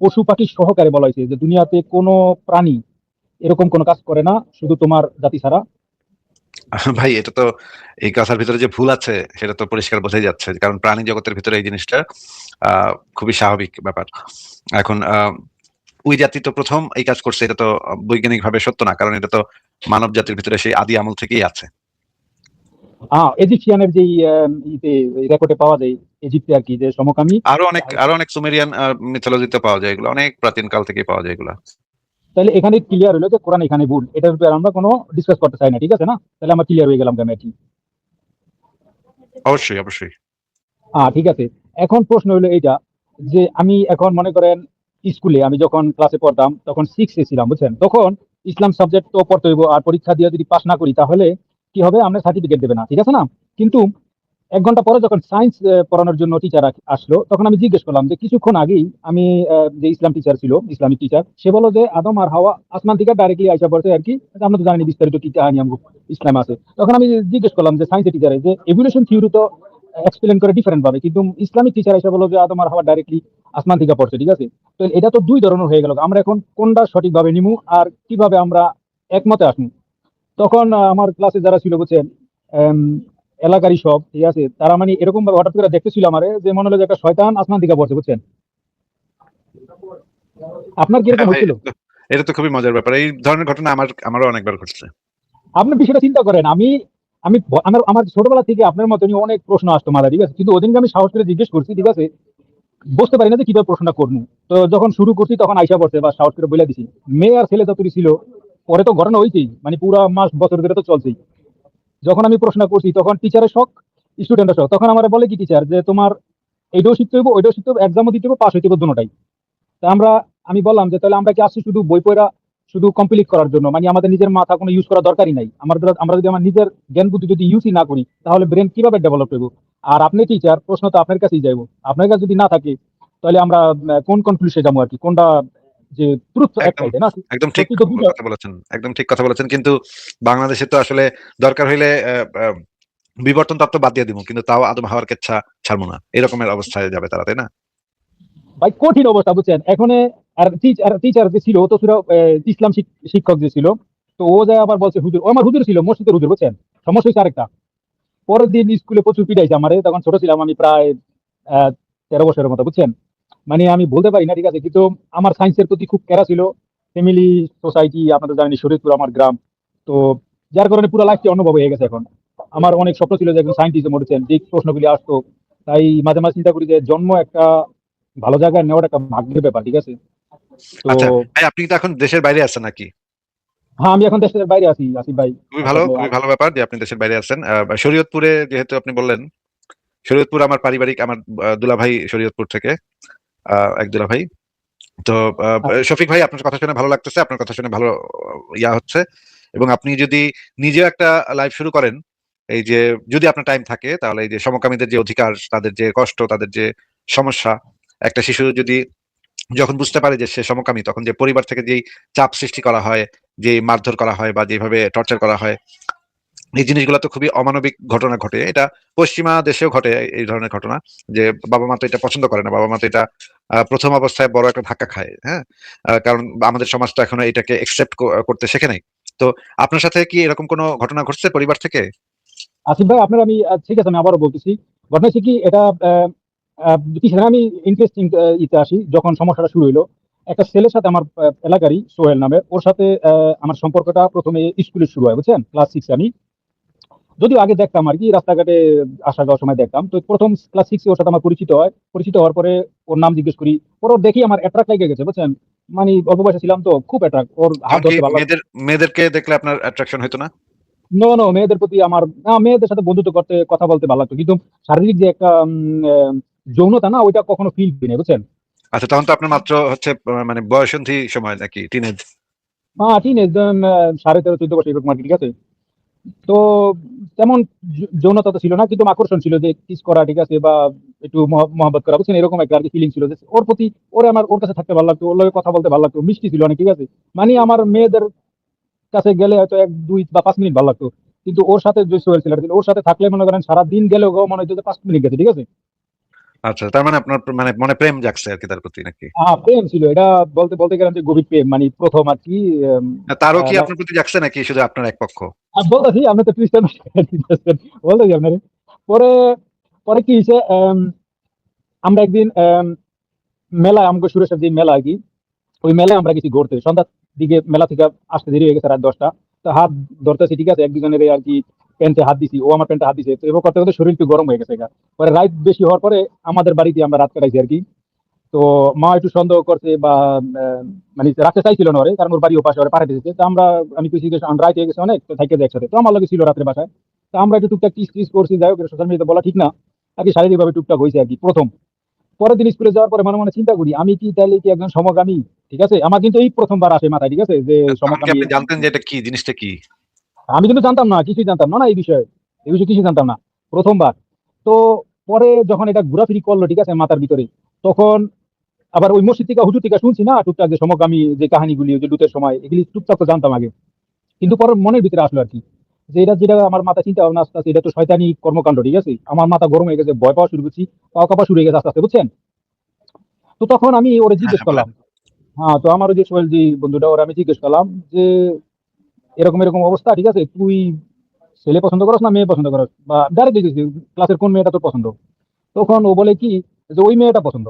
পশু পাখি সহকারে বলা হয়েছে যে দুনিয়াতে কোনো প্রাণী এরকম কোনো কাজ করে না শুধু তোমার জাতি ছাড়া? ভাই এটা তো এই কথার ভিতরে যে ভুল আছে সেটা তো পরিষ্কার বোঝাই যাচ্ছে, কারণ প্রাণী জগতের ভিতরে এই জিনিসটা খুবই স্বাভাবিক ব্যাপার। এখন ওই জাতি তো প্রথম এই কাজ করছে, এটা তো বৈজ্ঞানিক ভাবে সত্য না, কারণ এটা তো মানব জাতির ভিতরে সেই আদি আমল থেকেই আছে। ইজিপশিয়ানের যেই রেকর্ডে পাওয়া যায়, ইজিপ্টে আর কি, যে সমকামী। আরো অনেক সুমেরিয়ান মিথোলজিতে পাওয়া যায় এগুলো, অনেক প্রাচীন কাল থেকেই পাওয়া যায় এগুলো। তাহলে এখানে ক্লিয়ার হলো যে কোরআন এখানে ভুল, এটার ব্যাপারে আমরা কোনো ডিসকাস করতে চাই না, ঠিক আছে না? তাহলে আমরা ক্লিয়ার হয়ে গেলাম কেন আর কি। অবশ্যই, অবশ্যই। ঠিক আছে। এখন প্রশ্ন হলো এইটা, যে আমি এখন মনে করেন স্কুলে আমি যখন ক্লাসে পড়তাম তখন 6 এ ছিলাম, বুঝছেন? তখন ইসলাম সাবজেক্ট তো পড়তে হইব, আর পরীক্ষা দিয়ে যদি পাস না করি তাহলে কি হবে, আমরা সার্টিফিকেট দেবে না, ঠিক আছে না? কিন্তু 1 ঘন্টা পরে যখন সায়েন্স পড়ানোর জন্য টিচার আসলো, তখন আমি জিজ্ঞেস করলাম যে কিছুক্ষণ আগেই আমি যে ইসলাম টিচার ছিল, ইসলামিক টিচার, সে বললো যে আদম আর হাওয়া আসমান থেকে ডাইরেক্টলি আইসা পড়ছে আর কি। আমরা তো জানি বিস্তারিত কি কাহিনী আমগো ইসলাম আছে। তখন আমি জিজ্ঞেস করলাম যে সায়েন্সের টিচারে যে এভলিউশন থিওরি তো এক্সপ্লেন করে ডিফারেন্ট ভাবে, কিন্তু ইসলামিক টিচার এসে বললো যে আদম আর হাওয়া ডাইরেক্টলি আসমান থেকে পড়ছে, ঠিক আছে? তো এটা তো দুই ধরনের হয়ে গেল, আমরা এখন কোনটা সঠিকভাবে নিমু আর কিভাবে আমরা একমতে আসবো? তখন আমার ক্লাসে যারা ছিল, বুঝছেন, আম, এলাকারই সব, ঠিক আছে, তারা মানে এরকম ভাবে হঠাৎ করে দেখতেছিল আমারে যে মনে হলো যে একটা শয়তান আসমান থেকে পড়ছে, বুঝছেন? আপনার হ্যাঁ কিরকম ভাই, হচ্ছিল? এটা তো খুবই মজার ব্যাপার। এই ধরনের ঘটনা আমারও অনেকবার ঘটছে। আপনি বিষয়টা চিন্তা করেন, আমি আমি আমার আমার ছোটবেলা থেকে আপনার মতনই অনেক প্রশ্ন আসতো মাথায়, ঠিক আছে, কিন্তু ওদিনকে আমি সাহস করে জিজ্ঞেস করছি, ঠিক আছে, বুঝতে পারি না যে কিভাবে প্রশ্নটা করবো। তো যখন শুরু করছি তখন আইসা পড়ছে, বা সাহস করে বলে দিছি। মেয়ে আর ছেলে যতই ছিল, পরে তো ঘটনা হয়েছেই, মানে পুরো মাস বছর ধরে তো চলছেই। যখন আমি প্রশ্ন করছি তখন টিচারের শখ, স্টুডেন্টের শখ। তখন আমার বলে কি টিচার যে তোমার এইটাও শিখতে হইব, ওইটাও শিখতে হবে, এক্সামও দিতে হবে, পাস হইতে হবে দুটোটাই। তা আমি বললাম যে তাহলে আমরা কি আসছি শুধু বই পড়া শুধু কমপ্লিট করার জন্য, মানে আমাদের নিজের মাথা কোনো ইউজ করা দরকারই নাই? আমরা যদি আমার নিজের জ্ঞান বুদ্ধি যদি ইউজই না করি তাহলে ব্রেন কিভাবে ডেভেলপ করবো? আর আপনি টিচার, প্রশ্ন তো আপনার কাছেই যাইবো, আপনার কাছে যদি না থাকে তাহলে আমরা কোন কনক্লুশনে যাবো আর কি, কোনটা যে ট্রুথ একদম একটাই তাই না? একদম ঠিক সত্যি তো দুটো। কথা বলেছেন, একদম ঠিক কথা বলেছেন। কিন্তু বাংলাদেশে তো আসলে দরকার হইলে বিবর্তন তত্ত্ব বাদ দিয়ে দিব, কিন্তু তাও আদম হাওয়ার কেচ্ছা ছাড়বো না, এরকমের অবস্থায় যাবে তারা, তাই না? ভাই কঠিন অবস্থা বুঝছেন এখানে। আর টিচার যে ছিল ও তো ছিল ইসলাম শিক্ষক যে ছিল, তো ও যায় আবার বলছে হুজুর, ও আমার হুজুর ছিল, মসজিদের হুজুর বুঝছেন। সমস্যা হয়েছে আরেকটা, পরের দিন স্কুলে প্রচুর পিটাইছে আমারে, তখন ছোট ছিলাম আমি, প্রায় 13 বছরের মতো বুঝছেন। মানে আমি বলতে পারি না ঠিক আছে, কিন্তু আমার সায়েন্সের প্রতি খুব ক্যারা ছিল। ফ্যামিলি, সোসাইটি, আপনাদের জানেন শরীয়তপুর আমার গ্রাম, তো যার কারণে পুরো লাইফটি অন্যভাবে হয়ে গেছে এখন। আমার অনেক স্বপ্ন ছিল যে একজন সায়েন্টিস্ট মরেছেন, যে প্রশ্নগুলি আসতো। তাই মাঝে মাঝে চিন্তা করি যে জন্ম একটা ভালো জায়গায় নেওয়াটা একটা ভাগ্যের ব্যাপার, ঠিক আছে। তো আচ্ছা ভাই, আপনি তো এখন দেশের বাইরে আছেন নাকি? হ্যাঁ, আমি এখন দেশের বাইরে আছি আসিফ ভাই। খুবই ভালো, আসলে খুবই ভালো ব্যাপার যে আপনি দেশের বাইরে আছেন। শরীয়তপুরে যেহেতু আপনি বললেন, শরীয়তপুর আমার পারিবারিক, আমার দুলাভাই শরীয়তপুর থেকে, এক দুলাভাই। তো শফিক ভাই, আপনার কথা শুনে ভালো লাগতেছে, আপনার কথা শুনে ভালো ইয়া হচ্ছে। এবং আপনি যদি নিজেও একটা লাইফ শুরু করেন, এই যে যদি আপনার টাইম থাকে, তাহলে এই যে সমকামীদের যে অধিকার, তাদের যে কষ্ট, তাদের যে সমস্যা, একটা শিশু যদি যখন বুঝতে পারে যে সে সমকামী, তখন যে পরিবার থেকে যেই চাপ সৃষ্টি করা হয়, যে মারধর করা হয় বা যেভাবে টর্চার করা হয়, এই জিনিসগুলো তো খুবই অমানবিক ঘটনা ঘটে। এটা পশ্চিমা দেশেও ঘটে এই ধরনের ঘটনা, যে বাবা মা তো এটা পছন্দ করে না, বাবা মা তো এটা প্রথম অবস্থায় বড় একটা ধাক্কা খায়, হ্যাঁ। কারণ আমাদের সমাজ তো এখনো এটাকে একসেপ্ট করতে শেখে নাই। তো আপনার সাথে কি এরকম কোনো ঘটনা ঘটছে পরিবার থেকে? আসিফ ভাই, আপনার আমি ঠিক আছে, আমি আবারও বলতেছি। ঘটনা হচ্ছে কি, এটা কিছুদিন আমি ইন্টারেস্টিং ইতে আসি, যখন সমস্যাটা শুরু হইলো। একটা ছেলের সাথে আমার এলাকারই সোহেল নামে, ওর সাথে আমার সম্পর্কটা প্রথমে স্কুলে শুরু হয় বুঝছেন, ক্লাস 6 আমি। যদিও আগে দেখতাম আর কি, রাস্তাঘাটে আসা যাওয়ার সময় দেখতাম, তো প্রথম ক্লাস 6 ওর সাথে আমার পরিচিত হয়। পরিচিত হওয়ার পরে ওর নাম জিজ্ঞেস করি, ওর দেখি আমার অ্যাট্রাক্ট লেগে গেছে বুঝছেন। মানে অল্প বয়সে ছিলাম তো, খুব অ্যাট্রাক্ট, ওর হাত এমনকি ধরতে ভালো লাগে। মেয়েদেরকে দেখলে আপনার অ্যাট্রাকশন হইতো না? নো নো, মেয়েদের প্রতি আমার মেয়েদের সাথে বন্ধুত্ব করতে, কথা বলতে ভালো লাগতো, কিন্তু শারীরিক যে একটা যৌনতা না, ওইটা কখনো ফিল করি না বুঝছেন। আচ্ছা, তখন তো আপনার মাত্র হচ্ছে মানে বয়সন্ধি সময় নাকি টিনেজ? হ্যাঁ, টিনেজ, 13-14 বছর এরকম আর কি, ঠিক আছে। তো তেমন যৌনতা তো ছিল না, কিন্তু আকর্ষণ ছিল যে কিস করা, ঠিক আছে, বা একটু মহব্বত করা বুঝছেন, এরকম একটা আর কি ফিলিং ছিল যে ওর প্রতি। ওরে আমার ওর কাছে থাকতে ভালো লাগতো, ওর লগে কথা বলতে ভালো লাগতো, মিষ্টি ছিল অনেক, ঠিক আছে। মানে আমার মেয়েদের কাছে গেলে হয়তো 1, 2 বা 5 মিনিট ভালো লাগতো, কিন্তু ওর সাথে যে সোহেল ছিল, ওর সাথে থাকলে মনে করেন সারা দিন গেলেও মনে হতো যে 5 মিনিট গেছে, ঠিক আছে। আচ্ছা, তার মানে আপনার মানে মনে প্রেম জাগছে আর কি তার প্রতি নাকি? প্রেম ছিল এটা, বলতে বলতে গেলাম যে গভীর প্রেম, মানে প্রথম আর কি। তারও কি আপনার প্রতি জাগছে নাকি শুধু আপনার এক পক্ষ? আমি বলতেছি, আপনি তো খ্রিস্টান বলতেছি আপনার। পরে পরে কি হয়েছে, আমরা একদিন মেলায়, আমাকে সুরেশের যে মেলা আর কি, ওই মেলায় আমরা গেছি ঘুরতে, সন্ধ্যার দিকে। মেলা থেকে আসতে দেরি হয়ে গেছে রাত 10টা। তো হাত ধরতেছি, ঠিক আছে, এক দুজনের আর কি প্যান্টে হাত দিছি, ও আমার প্যান্টে হাত দিছে, তো এবার করতে করতে শরীর একটু গরম হয়ে গেছে গা। পরে রাত বেশি হওয়ার পরে আমাদের বাড়িতে আমরা রাত কাটাইছি আর কি। তো মা একটু সন্দেহ করছে, বা আহ, মানে রাখতে চাইছিল না ওরে, কারণ ওর বাড়ি ও পাশে, ওরা পাঠাতে দিয়েছে। তো আমরা, আমি কিছু রাত হয়ে গেছে অনেক, তো থাইকে একসাথে, তো আমার লগে ছিল রাত্রে বাসায়। তো আমরা একটু টুকটাক টিস টিস করছি, যাই হোক, সোশ্যাল মিডিয়াতে বলা ঠিক না আর কি, শারীরিক ভাবে টুকটাক হয়েছে আর কি প্রথম। পরের দিন স্কুলে যাওয়ার পরে মনে মনে চিন্তা করি, আমি কি তাহলে কি একজন সমকামী, ঠিক আছে। আমার কিন্তু এই প্রথমবার আসে মাথায়, ঠিক আছে, যে তখন কি সমকামী আপনি এরকম। জানতেন যে এটা কি জিনিসটা কি? আমি কিন্তু জানতাম না, কিছুই জানতাম না, না এই বিষয়ে কিছুই জানতাম না, প্রথমবার। তো পরে যখন এটা ঘোরাফিরি করলো, ঠিক আছে, মাথার ভিতরে, তখন আবার ওই মসজিদ থেকে, হুজুর থেকে শুনছি না টুকটাক, যে সমকামী যে কাহিনীগুলি, ওই যে লুতের সময়, এগুলি টুকটাক তো জানতাম আগে। কিন্তু পরে মনের ভিতরে আসলো আর কি, যে এটা যেটা আমার মাথা চিন্তা ভাবনা আস্তে আস্তে, এটা তো শয়তানি কর্মকাণ্ড, ঠিক আছে। আমার মাথা গরম হয়ে গেছে, ভয় পাওয়া শুরু করছি, পাওয়া কাপা শুরু হয়ে গেছে আস্তে আস্তে বুঝছেন। তো তখন আমি ওরে হ্যাঁ জিজ্ঞেস হ্যাঁ, বলেন। করলাম। হ্যাঁ, তো আমার ওই যে সোহেল জি বন্ধুটা, ওরা আমি জিজ্ঞেস করলাম যে এরকম এরকম অবস্থা, ঠিক আছে, তুই ছেলে পছন্দ করস না মেয়ে পছন্দ করস, বা ডাইরেক্ট জিজ্ঞেস, ক্লাসের কোন মেয়েটা তোর পছন্দ। তখন ও বলে কি, যে ওই মেয়েটা পছন্দ।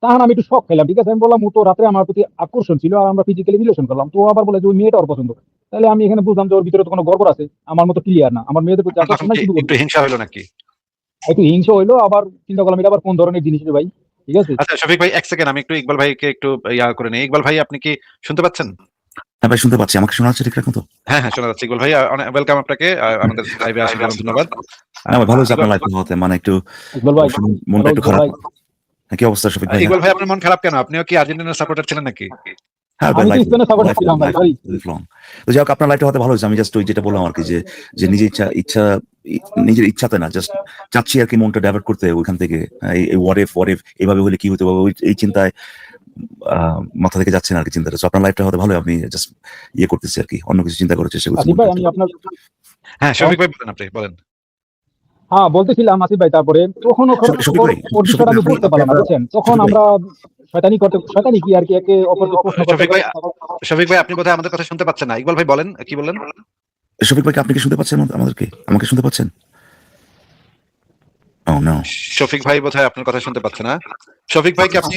তখন আমি একটু শখ খেলাম, ঠিক আছে। আমি বললাম, ও তো রাত্রে আমার প্রতি আকর্ষণ ছিল, আর আমরা ফিজিক্যালি রিলেশন করলাম, তো ও আবার বলে যে ওই মেয়েটা ওর পছন্দ। তাহলে আমি এখানে বুঝলাম যে ওর ভিতরে তো কোনো গড়বড় আছে, আমার মতো ক্লিয়ার না, আমার মেয়েদের প্রতি আপনার আকর্ষণ তখন নাই, কি শুধু একটু হিংসা হলো নাকি? একটু হিংসা হইলো। আবার চিন্তা করলাম, এটা আবার কোন ধরনের জিনিস রে ভাই, ঠিক আছে। আচ্ছা শফিক ভাই, এক সেকেন্ড, আমি একটু ইকবাল ভাইকে একটু ইয়া করে নিই। ইকবাল ভাই, আপনি কি শুনতে পাচ্ছেন? হ্যাঁ ভাই, শুনতে পাচ্ছি। আমাকে শোনা যাচ্ছে ঠিক রাখুন তো? হ্যাঁ হ্যাঁ, শোনা যাচ্ছে। ইকবাল ভাই, অনেক ওয়েলকাম আপনাকে আমাদের লাইভে আসার জন্য, ধন্যবাদ। না ভাই, ভালো হয়েছে ইকবাল আপনার লাইফে হতে, মানে একটু ইকবাল ভাই, শুনে মনটা হ্যালো একটু ইকবাল খারাপ। ভাই। হ্যাঁ, কি অবস্থা শফিক ভাই? ইকবাল ভাই, আপনার মন খারাপ কেন? আপনিও কি আর্জেন্টিনার সাপোর্টার ছিলেন নাকি? হ্যাঁ ভাই, আমি তো লাইফ স্পেনের সাপোর্টার ছিলাম ভাই, সরি। Life long. তো যাই হোক, আপনার লাইফটা হতে ভালো হয়েছে। আমি জাস্ট ওই যেটা বললাম আর কি, যে নিজে ইচ্ছা নিজের ইচ্ছাতে না, জাস্ট চাচ্ছি আর কি মনটা ডাইভার্ট করতে ওইখান থেকে। এই হোয়াট ইফ এইভাবে হলে কি হতে পারে, এই চিন্তায় মাথা থেকে যাচ্ছে না আর কি চিন্তাটা। So আপনার লাইফটা হতে ভালো, আপনি জাস্ট ইয়ে করতেছি আর কি, অন্য কিছু চিন্তা করার চেষ্টা করছি। আসিফ ভাই আমি আপনার হ্যাঁ শফিক ভাই বলেন, আপনি বলেন। হ্যাঁ বলতেছিলাম আসিফ ভাই, তারপরে তখন শফিক ভাই, ওর বিষয়টা আমি শফিক ভাই, বুঝতে পারলাম না, বুঝছেন? তখন শফিক ভাই, আমরা শয়তানি কি আর কি একে অপরকে প্রশ্ন করতে শফিক ভাই, শফিক ভাই আপনি বোধহয় আমাদের কথা শুনতে পাচ্ছেন না। ইকবাল ভাই বলেন, কি বললেন? শফিক ভাইকে আপনি কি শুনতে পাচ্ছেন আমাদেরকে? আমাকে শুনতে পাচ্ছেন? ও নো, শফিক ভাই বোধহয় আপনার কথা শুনতে পাচ্ছে না। শফিক ভাই কি আপনি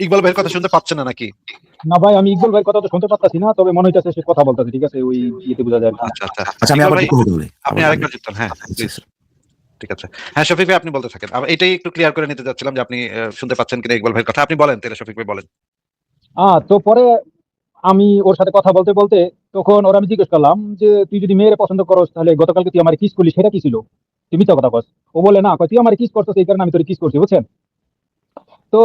ইকবাল ভাইয়ের কথা শুনতে পাচ্ছেন না নাকি? না ভাই, আমি ইকবাল ভাইয়ের কথা তো শুনতে পাচ্ছি না, তবে মনে হইতেছে সে কথা বলতেছে, ঠিক আছে? ওই ইয়েতে বোঝা যায় আর কি। আচ্ছা আচ্ছা আচ্ছা আমি ইকবাল আবার ভাই যুক্ত হতে বলি, আপনি আবার আরেকবার যুক্ত হন। হ্যাঁ বলি। প্লিজ, ঠিক আছে। হ্যাঁ শফিক ভাই আপনি বলতে থাকেন। এটাই একটু ক্লিয়ার করে নিতে যাচ্ছিলাম যে আপনি শুনতে পাচ্ছেন কিনা ইকবাল ভাইয়ের কথা। আপনি বলেন তাহলে, শফিক ভাই বলেন। তো পরে আমি ওর সাথে কথা বলতে বলতে তখন ওরা আমি জিজ্ঞেস করলাম যে তুই যদি মেয়েরে পছন্দ করস তাহলে গতকালকে তুই আমার কিস করলি, সেটা কি ছিল? তুমি তো কথা কস। ও বলে না, কয় তুই আমার কিস করছিস এই কারণে আমি তোর কিস করছি, বুঝছেন? তো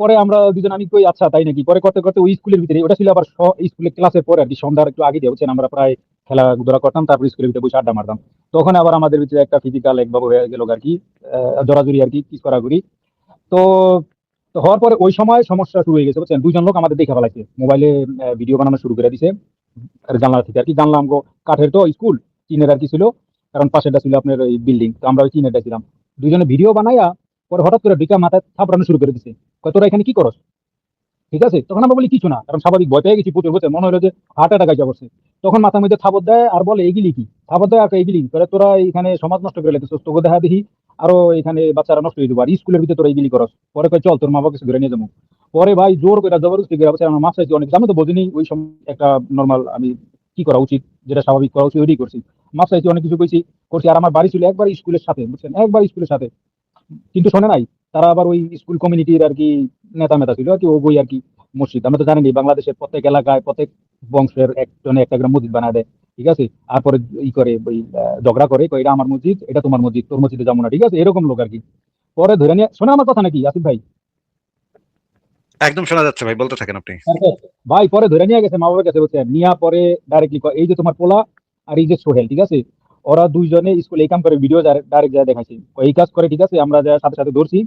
পরে আমরা দুজন, আমি কই আচ্ছা তাই নাকি। পরে করতে করতে ওই স্কুলের ভিতরে, ওটা ছিল আবার স্কুলের ক্লাসের পরে আর কি, সন্ধ্যার একটু আগে দিয়ে, বুঝছেন? আমরা প্রায় খেলাধুলা করতাম, তারপর স্কুলের ভিতরে বসে আড্ডা মারতাম। তখন আবার আমাদের ভিতরে একটা ফিজিক্যাল একভাবে হয়ে গেল আর কি, জোরাজুরি আর কি, কিস করাঘুরি। তো তো হওয়ার পরে ওই সময় সমস্যা শুরু হয়ে গেছে, বুঝছেন? দুজন লোক আমাদের দেখে ফেলাইছে, মোবাইলে ভিডিও বানানো শুরু করে দিছে আর জানলা থেকে আর কি। জানলাম গো, কাঠের তো স্কুল, টিনের আর কি ছিল, কারণ পাশেটা ছিল আপনার ওই বিল্ডিং, তো আমরা ওই টিনেরটা ছিলাম। দুজনে ভিডিও বানাইয়া পরে হঠাৎ করে দুইটা মাথায় থাপড়ানো শুরু করে দিছে, কয় তোরা এখানে কি করস? ঠিক আছে, তখন আমরা বলি কিছু না, কারণ স্বাভাবিক ভয় পেয়ে গেছি প্রচুর, বুঝছেন? মনে হলো যে হার্ট অ্যাটাক আইসা পড়ছে। তখন মাথার মধ্যে থাপড় দেয় আর বলে এগুলি কি, থাপড় দেয় আর কয়, এগুলি তোরা তোরা এখানে সমাজ নষ্ট করে লেগেছিস, তোকে দেখা দেখি আরো এখানে বাচ্চারা নষ্ট হয়ে যাবো, আর স্কুলের ভিতরে তোরা এগুলি করস। পরে কয় চল তোর মা বাবা কিছু ধরে নিয়ে যাবো। পরে ভাই জোর করে জবরদস্তি করে বলছে, আমার মাপ চাইছি অনেক কিছু। আমি তো বুঝিনি ওই সময় একটা নর্মাল আমি কি করা উচিত, যেটা স্বাভাবিক করা উচিত ওইটাই করছি। মাপ চাইছি, অনেক কিছু করছি। আর আমার বাড়ি ছিল একবার স্কুলের সাথে, বুঝছেন? একবার স্কুলের সাথে। কিন্তু শোনে নাই, তারা আবার ওই স্কুল কমিউনিটির আর কি নেতা মেতা ছিল আর কি, ও বই আর কি মসজিদ। আমরা তো জানি বাংলাদেশের প্রত্যেক এলাকায় প্রত্যেক বংশের একজনে একটা করে মসজিদ বানায় দেয়, ঠিক আছে? তারপরে ই করে ওই ঝগড়া করে, কয় এটা আমার মসজিদ, এটা তোমার মসজিদ, তোর মসজিদে যাবো না, ঠিক আছে? এরকম লোক আর কি। পরে ধরে নিয়ে, শোনে আমার কথা নাকি আসিফ ভাই? একদম শোনা যাচ্ছে ভাই, বলতে থাকেন আপনি। ভাই পরে ধরে নিয়ে গেছে মা বাবার কাছে, বলছে নিয়া পরে ডাইরেক্টলি এই যে তোমার পোলা আর এই যে সোহেল, ঠিক আছে? ওরা দুইজনে স্কুলে এই কাম করে, ভিডিও ডাইরেক্ট যা দেখাইছে, এই কাজ করে, ঠিক আছে? আমরা যা সাথে সাথে ধরছি,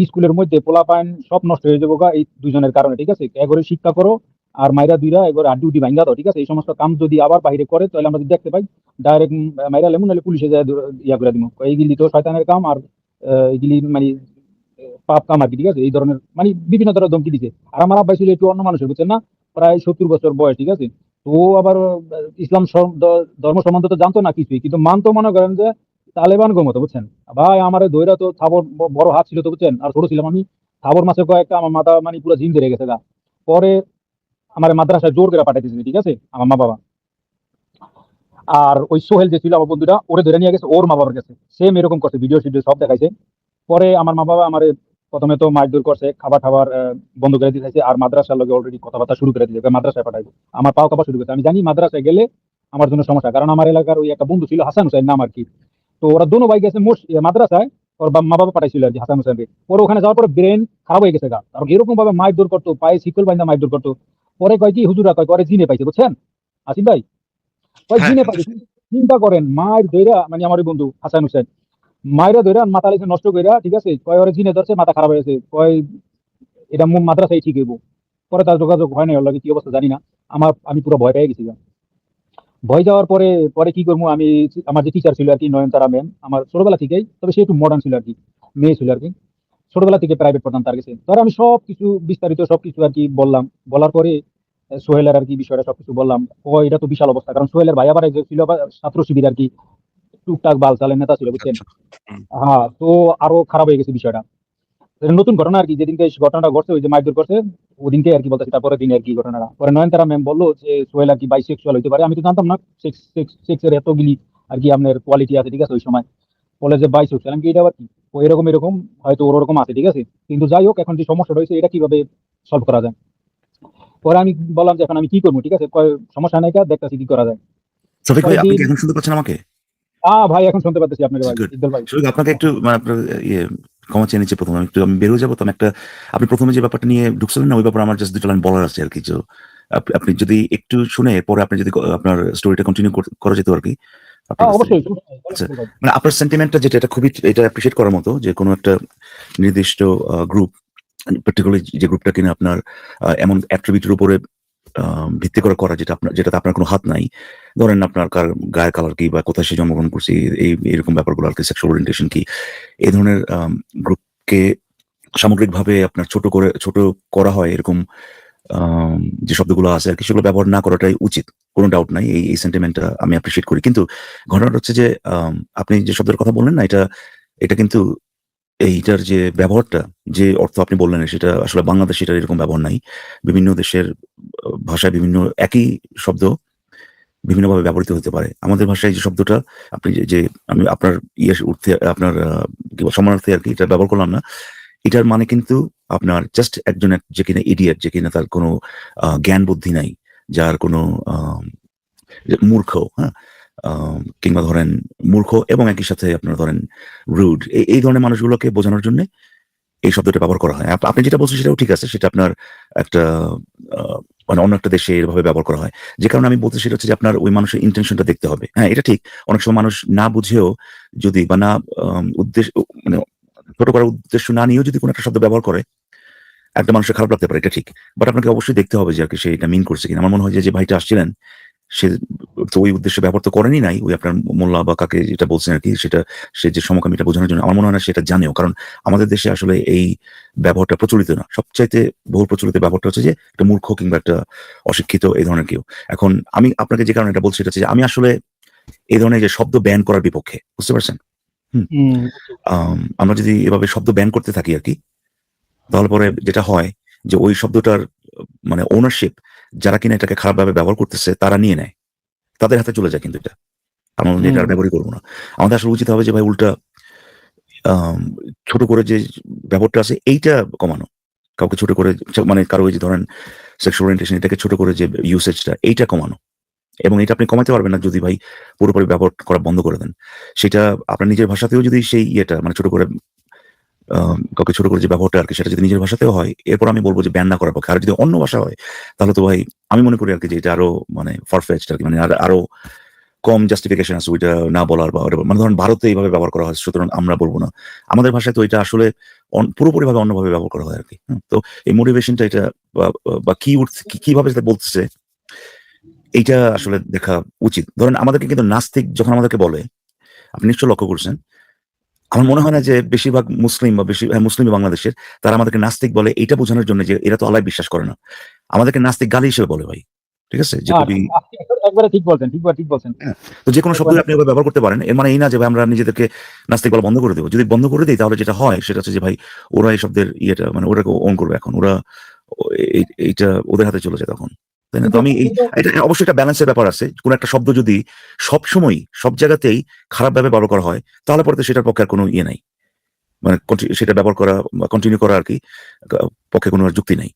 স্কুলের মধ্যে পোলা পাইন সব নষ্ট হয়ে যাবো গা এই দুজনের কারণে, ঠিক আছে? এগরে শিক্ষা করো, আর মাইরা দুইরা এগরে আড্ডি উড্ডি ভাঙ্গা দাও, ঠিক আছে? এই সমস্ত কাম যদি আবার বাইরে করে তাহলে আমরা যদি দেখতে পাই ডাইরেক্ট মাইরা লেমন, নাহলে পুলিশে যায় ইয়া করে দিব। এইগুলি তো শয়তানের কাম, আর এইগুলি মানে পাপ কাম আর কি, ঠিক আছে? এই ধরনের মানে বিভিন্ন ধরনের ধমকি দিছে। আর আমার আব্বাই ছিল একটু অন্য মানুষের, বুঝছেন না? প্রায় 70 বছর বয়স, ঠিক আছে? তো ও আবার ইসলাম ধর্ম সম্বন্ধে তো জানতো না কিছুই, কিন্তু মানতো মনে করেন যে তালেবান গো মতো, বুঝছেন? ভাই আমার দইরা তো থাবর, বড় হাত ছিল তো, বুঝছেন? আর ছোট ছিলাম আমি, থাবর মাসে কয়েকটা আমার মাথা মানে পুরো জিম ধরে গেছে গা। পরে আমার মাদ্রাসায় জোর করে পাঠাইতেছিল, ঠিক আছে, আমার মা বাবা। আর ওই সোহেল যে ছিল আমার বন্ধুটা, ওরে ধরে নিয়ে গেছে ওর মা বাবার কাছে, সেম এরকম করছে, ভিডিও সিডিও সব দেখাইছে। পরে আমার মা বাবা আমার প্রথমে তো মারধর করছে, খাবার খাবার বন্ধ করে দিয়েছে, আর মাদ্রাসার লগে অলরেডি কথাবার্তা শুরু করে দিয়েছে, মাদ্রাসায় পাঠাইবো। আমার পাও কাপা শুরু করেছে। আমি জানি মাদ্রাসায় গেলে আমার জন্য সমস্যা, কারণ আমার এলাকার ওই একটা বন্ধু ছিল হাসান হোসেন নাম আর কি। তো ওরা দোনো ভাই গেছে মাদ্রাসায়, ওর মা বাবা পাঠাইছিল আর কি হাসান হোসেনকে। পরে ওখানে যাওয়ার পরে ব্রেন খারাপ হয়ে গেছে গা, কারণ এরকম ভাবে মারধর করতো, পায়ে শিকল বাইন্দা মারধর করতো। পরে কয় কি হুজুরা কয় পরে জিনে পাইছে, বুঝছেন আসিফ ভাই? কয় হ্যাঁ জিনে পাইছে। চিন্তা করেন, মায়ের ধইরা মানে আমার ওই বন্ধু হাসান হোসেন মায়েরা ধইরা মাথা লাইছে নষ্ট কইরা, ঠিক আছে? কয় ওরে জিনে ধরছে, মাথা খারাপ হয়েছে, কয় এটা মাদ্রাসায় ঠিক হইব। পরে তার যোগাযোগ হয় না, ওর লাগে কি অবস্থা জানি না। আমি পুরো ভয় পেয়ে গেছি গা। ভয় যাওয়ার পরে পরে কি করবো আমি, আমার যে টিচার ছিল আর কি নয়নতারা ম্যাম, আমার ছোটবেলা থেকেই, তবে সে একটু মডার্ন ছিল আর কি, মেয়ে ছিল আর কি, ছোটবেলা থেকে প্রাইভেট পড়তাম তার কাছে। ধর আমি সবকিছু বিস্তারিত সবকিছু আর কি বললাম। বলার পরে সোহেলের আর কি বিষয়টা সবকিছু বললাম। ও এটা তো বিশাল অবস্থা, কারণ সোহেলের ভাই আবার একজন ছিল আবার ছাত্র শিবির আর কি, টুকটাক বাল চালের নেতা ছিল, বুঝছেন? আচ্ছা। হুম। হ্যাঁ, তো আরো খারাপ হয়ে গেছে বিষয়টা। এটা নতুন ঘটনা আর কি, যেদিনকে এই ঘটনাটা ঘটছে, ওই যে মারধর করছে ওদিনকে আর কি বলতেছি, তারপরে দিন আর কি ঘটনাটা। পরে নয়নতারা ম্যাম বললো যে সোহেল আর কি বাইসেক্সুয়াল হইতে পারে। আমি তো জানতাম না সেক্সের এতগুলি আর কি আপনার কোয়ালিটি আছে, ঠিক আছে? ওই সময় বলে যে বাইসেক্সুয়াল, আমি কি এটা আবার কি? ও এরকম এরকম হয়তো ওর ওরকম আছে, ঠিক আছে? কিন্তু যাই হোক, এখন যে সমস্যাটা হয়েছে এটা কিভাবে সলভ করা যায়। পরে আমি বললাম যে এখন আমি কি করবো, ঠিক আছে? কয় সমস্যা নাই, দেখতেছি কি করা যায়। শফিক ভাই পরে আপনি দিন কি এখন শুনতে পাচ্ছেন আমাকে? ভাই এখন শুনতে পাচ্ছি আপনাকে ভাই, গুড। ইকবাল ভাই। শফিক আপনাকে একটু মানে আপনার ইয়ে ক্ষমা চেয়ে নিচ্ছি প্রথমে, আমি বের হয়ে যাবো তো। আমি একটা, আপনি প্রথমে যে ব্যাপারটা নিয়ে ঢুকছিলেন না, ওই ব্যাপারে আমার জাস্ট দুটো লাইন বলার আছে আর কি। যে আপনি যদি একটু শুনে পরে আপনি যদি আপনার স্টোরিটা কন্টিনিউ করা যেত আর কি, আপনার কাছ থেকে। অবশ্যই আচ্ছা, মানে আপনার সেন্টিমেন্টটা যেটা এটা খুবই এটা অ্যাপ্রিশিয়েট করার মতো যে কোনো একটা নির্দিষ্ট গ্রুপ, পার্টিকুলারলি যে গ্রুপটা কিনা আপনার এমন অ্যাট্রিবিউটের উপরে ভিত্তি করে করা যেটাতে আপনার কোনো হাত নাই। ধরেন আপনার গায়ের কালার কি বা কোথায় সে জন্মগ্রহণ করছে, এরকম ব্যাপারগুলো আর কি, সেক্সুয়াল ওরিয়েন্টেশন কি, এই ধরনের গ্রুপকে সামগ্রিকভাবে আপনার ছোট করা হয় এরকম যে শব্দগুলো আছে আর কি, সেগুলো ব্যবহার না করাটাই উচিত, কোনো ডাউট নাই। এই সেন্টিমেন্টটা আমি অ্যাপ্রিশিয়েট করি। কিন্তু ঘটনাটা হচ্ছে যে আপনি যে শব্দের কথা বললেন না, এটা কিন্তু এইটার যে ব্যবহারটা, যে অর্থ আপনি বললেন সেটা আসলে বাংলাদেশে এটার এরকম ব্যবহার নাই। বিভিন্ন দেশের ভাষায় বিভিন্ন একই শব্দ বিভিন্নভাবে ব্যবহৃত হতে পারে। আমাদের ভাষায় যে শব্দটা আপনি আমি আপনার আপনার কি বলে সম্মানার্থে আর কি এটা ব্যবহার করলাম না। এটার মানে কিন্তু আপনার জাস্ট একজন যে কিনা ইডিয়েট, যে কিনা তার কোনো জ্ঞান বুদ্ধি নাই, যার কোনো মূর্খ, হ্যাঁ, কিংবা ধরেন মূর্খ এবং একই সাথে আপনার ধরেন রুড, এই ধরনের মানুষগুলোকে বোঝানোর জন্য এই শব্দটা ব্যবহার করা হয়। আপনি যেটা বলছেন সেটাও ঠিক আছে, সেটা আপনার একটা মানে অন্য একটা দেশে এভাবে ব্যবহার করা হয়। যে কারণে আমি বলতে সেটা হচ্ছে যে আপনার ওই মানুষের ইন্টেনশনটা দেখতে হবে। হ্যাঁ, এটা ঠিক। অনেক সময় মানুষ না বুঝেও যদি বা না উদ্দেশ্য মানে ছোট করার উদ্দেশ্য না নিয়েও যদি কোনো একটা শব্দ ব্যবহার করে, একটা মানুষের খারাপ লাগতে পারে, এটা ঠিক। বাট আপনাকে অবশ্যই দেখতে হবে যে আর কি সে এটা মিন করছে কিনা। আমার মনে হয় যে ভাইটা আসছিলেন সে তো ওই উদ্দেশ্যে ব্যবহার তো করেনি নাই। ওই আপনার মোল্লা বা কাকে যেটা বলছেন আরকি সেটা, সে যে সমকামীটা বোঝানোর জন্য আমার মনে হয় না সেটা জানেও। কারণ আমাদের দেশে আসলে এই ব্যবহারটা প্রচলিত না। সবচাইতে বহুল প্রচলিত ব্যবহারটা হচ্ছে যে একটা মূর্খ কিংবা একটা অশিক্ষিত এই ধরনের কেউ। এখন আমি আপনাকে যে কারণে এটা বলছি সেটা হচ্ছে যে আমি আসলে এই ধরনের যে শব্দ ব্যান করার বিপক্ষে। বুঝতে পারছেন? আমরা যদি এভাবে শব্দ ব্যান করতে থাকি আরকি, তাহলে পরে যেটা হয় যে ওই শব্দটার মানে ওনারশিপ যারা কিনা এটাকে খারাপভাবে ব্যবহার করতেছে তারা নিয়ে নেয়। তাদের হাতে চলে যায় কিন্তু এটা। আমরা এটা আর ব্যবহারই করবো না। আমাদের আসলে উচিত হবে যে ভাই উল্টা আম ছোট করে যে ব্যবহারটা আছে এইটা কমানো। কাউকে ছোট করে মানে কারো ওই যে ধরেন সেক্সুয়াল ওরিয়েন্টেশন এটাকে ছোট করে যে ইউসেজটা এইটা কমানো। এবং এটা আপনি কমাতে পারবেন না যদি ভাই পুরোপুরি ব্যবহার করা বন্ধ করে দেন। সেটা আপনার নিজের ভাষাতেও যদি সেই ইয়েটা মানে ছোট করে কাউকে ছোট করে যে ব্যবহারটা আরকি সেটা যদি নিজের ভাষাতেও হয়, এরপর আমি বলব যে ব্যান না করার পক্ষে। আর যদি অন্য ভাষা হয় তাহলে তো ভাই আমি মনে করি আরকি যে এটা আরো মানে ফার-ফেচড আরকি, মানে আরো কম জাস্টিফিকেশন আছে ওইটা না বলার বা মানে ধরেন ভারতে এইভাবে ব্যবহার করা হয়, সুতরাং আমরা বলব না। আমাদের ভাষায় তো এটা আসলে পুরোপুরিভাবে অন্যভাবে ব্যবহার করা হয় আরকি। তো এই মোটিভেশনটা এটা বা কিভাবে সেটা বলতেছে এইটা আসলে দেখা উচিত। ধরেন আমাদেরকে কিন্তু নাস্তিক যখন আমাদেরকে বলে, আপনি নিশ্চয়ই লক্ষ্য করছেন। আমার মনে হয় না যে বেশিরভাগ মুসলিম বা মুসলিমই বাংলাদেশের তারা আমাদেরকে নাস্তিক বলে এইটা বোঝানোর জন্য যে এরা তো আল্লাহ বিশ্বাস করে না। আমাদেরকে নাস্তিক গালি হিসেবে বলে ভাই। ঠিক আছে? যে খুবই একবারে ঠিক বলছেন, ঠিক বলছেন। হ্যাঁ, তো যেকোনো শব্দই আপনি এভাবে ব্যবহার করতে পারেন। এর মানে এই না যে ভাই আমরা নিজেদেরকে নাস্তিক বলা বন্ধ করে দেব। যদি বন্ধ করে দেই তাহলে যেটা হয় সেটা হচ্ছে যে ভাই ওরা এই শব্দের ইয়েটা মানে ওটাকে ওন করবে এখন। ওরা এইটা ওদের হাতে চলে যায় তখন। তাই না? তো আমি এটা অবশ্যই একটা ব্যালেন্সের ব্যাপার আছে। কোন একটা শব্দ যদি সবসময়ই সব জায়গাতেই খারাপভাবে ব্যবহার করা হয় তাহলে পরে তো সেটার পক্ষে আর কোনো ইয়ে নাই। মানে সেটা ব্যবহার করা বা কন্টিনিউ করা আরকি পক্ষে কোনো যুক্তি নাই।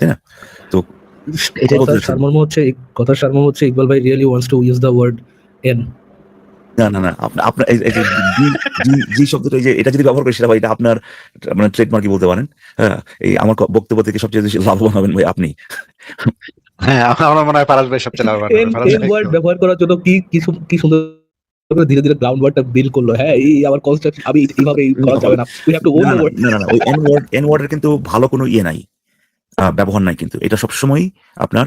তাই না? তো এটাই বলতে চাচ্ছিলাম। কথার সারমর্ম হচ্ছে ইকবাল ভাই really wants to use the word N. না। আপনার এই যে জি শব্দটা এই যে এটা যদি ব্যবহার করি সেটা ভাই এটা আপনার মানে ট্রেডমার্কই বলতে পারেন। হ্যাঁ, এই আমার বক্তব্য থেকে সবচেয়ে বেশি লাভবান হবেন ভাই আপনি। হ্যাঁ, আমার মনে হয় ফারাজ ভাই সবচেয়ে লাভবান হবে। ফারাজ এন ভাই ওয়ার্ড একটু- ব্যবহার করার জন্য কি সুন্দর করে ধীরে ধীরে গ্রাউন্ড ওয়ার্ডটা বিল্ড করলো। হ্যাঁ, এই আমার কনস্ট্রাকশন আমি এইভাবে করা যাবে না। We have to own the word. না, ওই এন ওয়ার্ডের কিন্তু ভালো কোনো ইয়ে নাই। ব্যবহার নাই কিন্তু। এটা সবসময়ই আপনার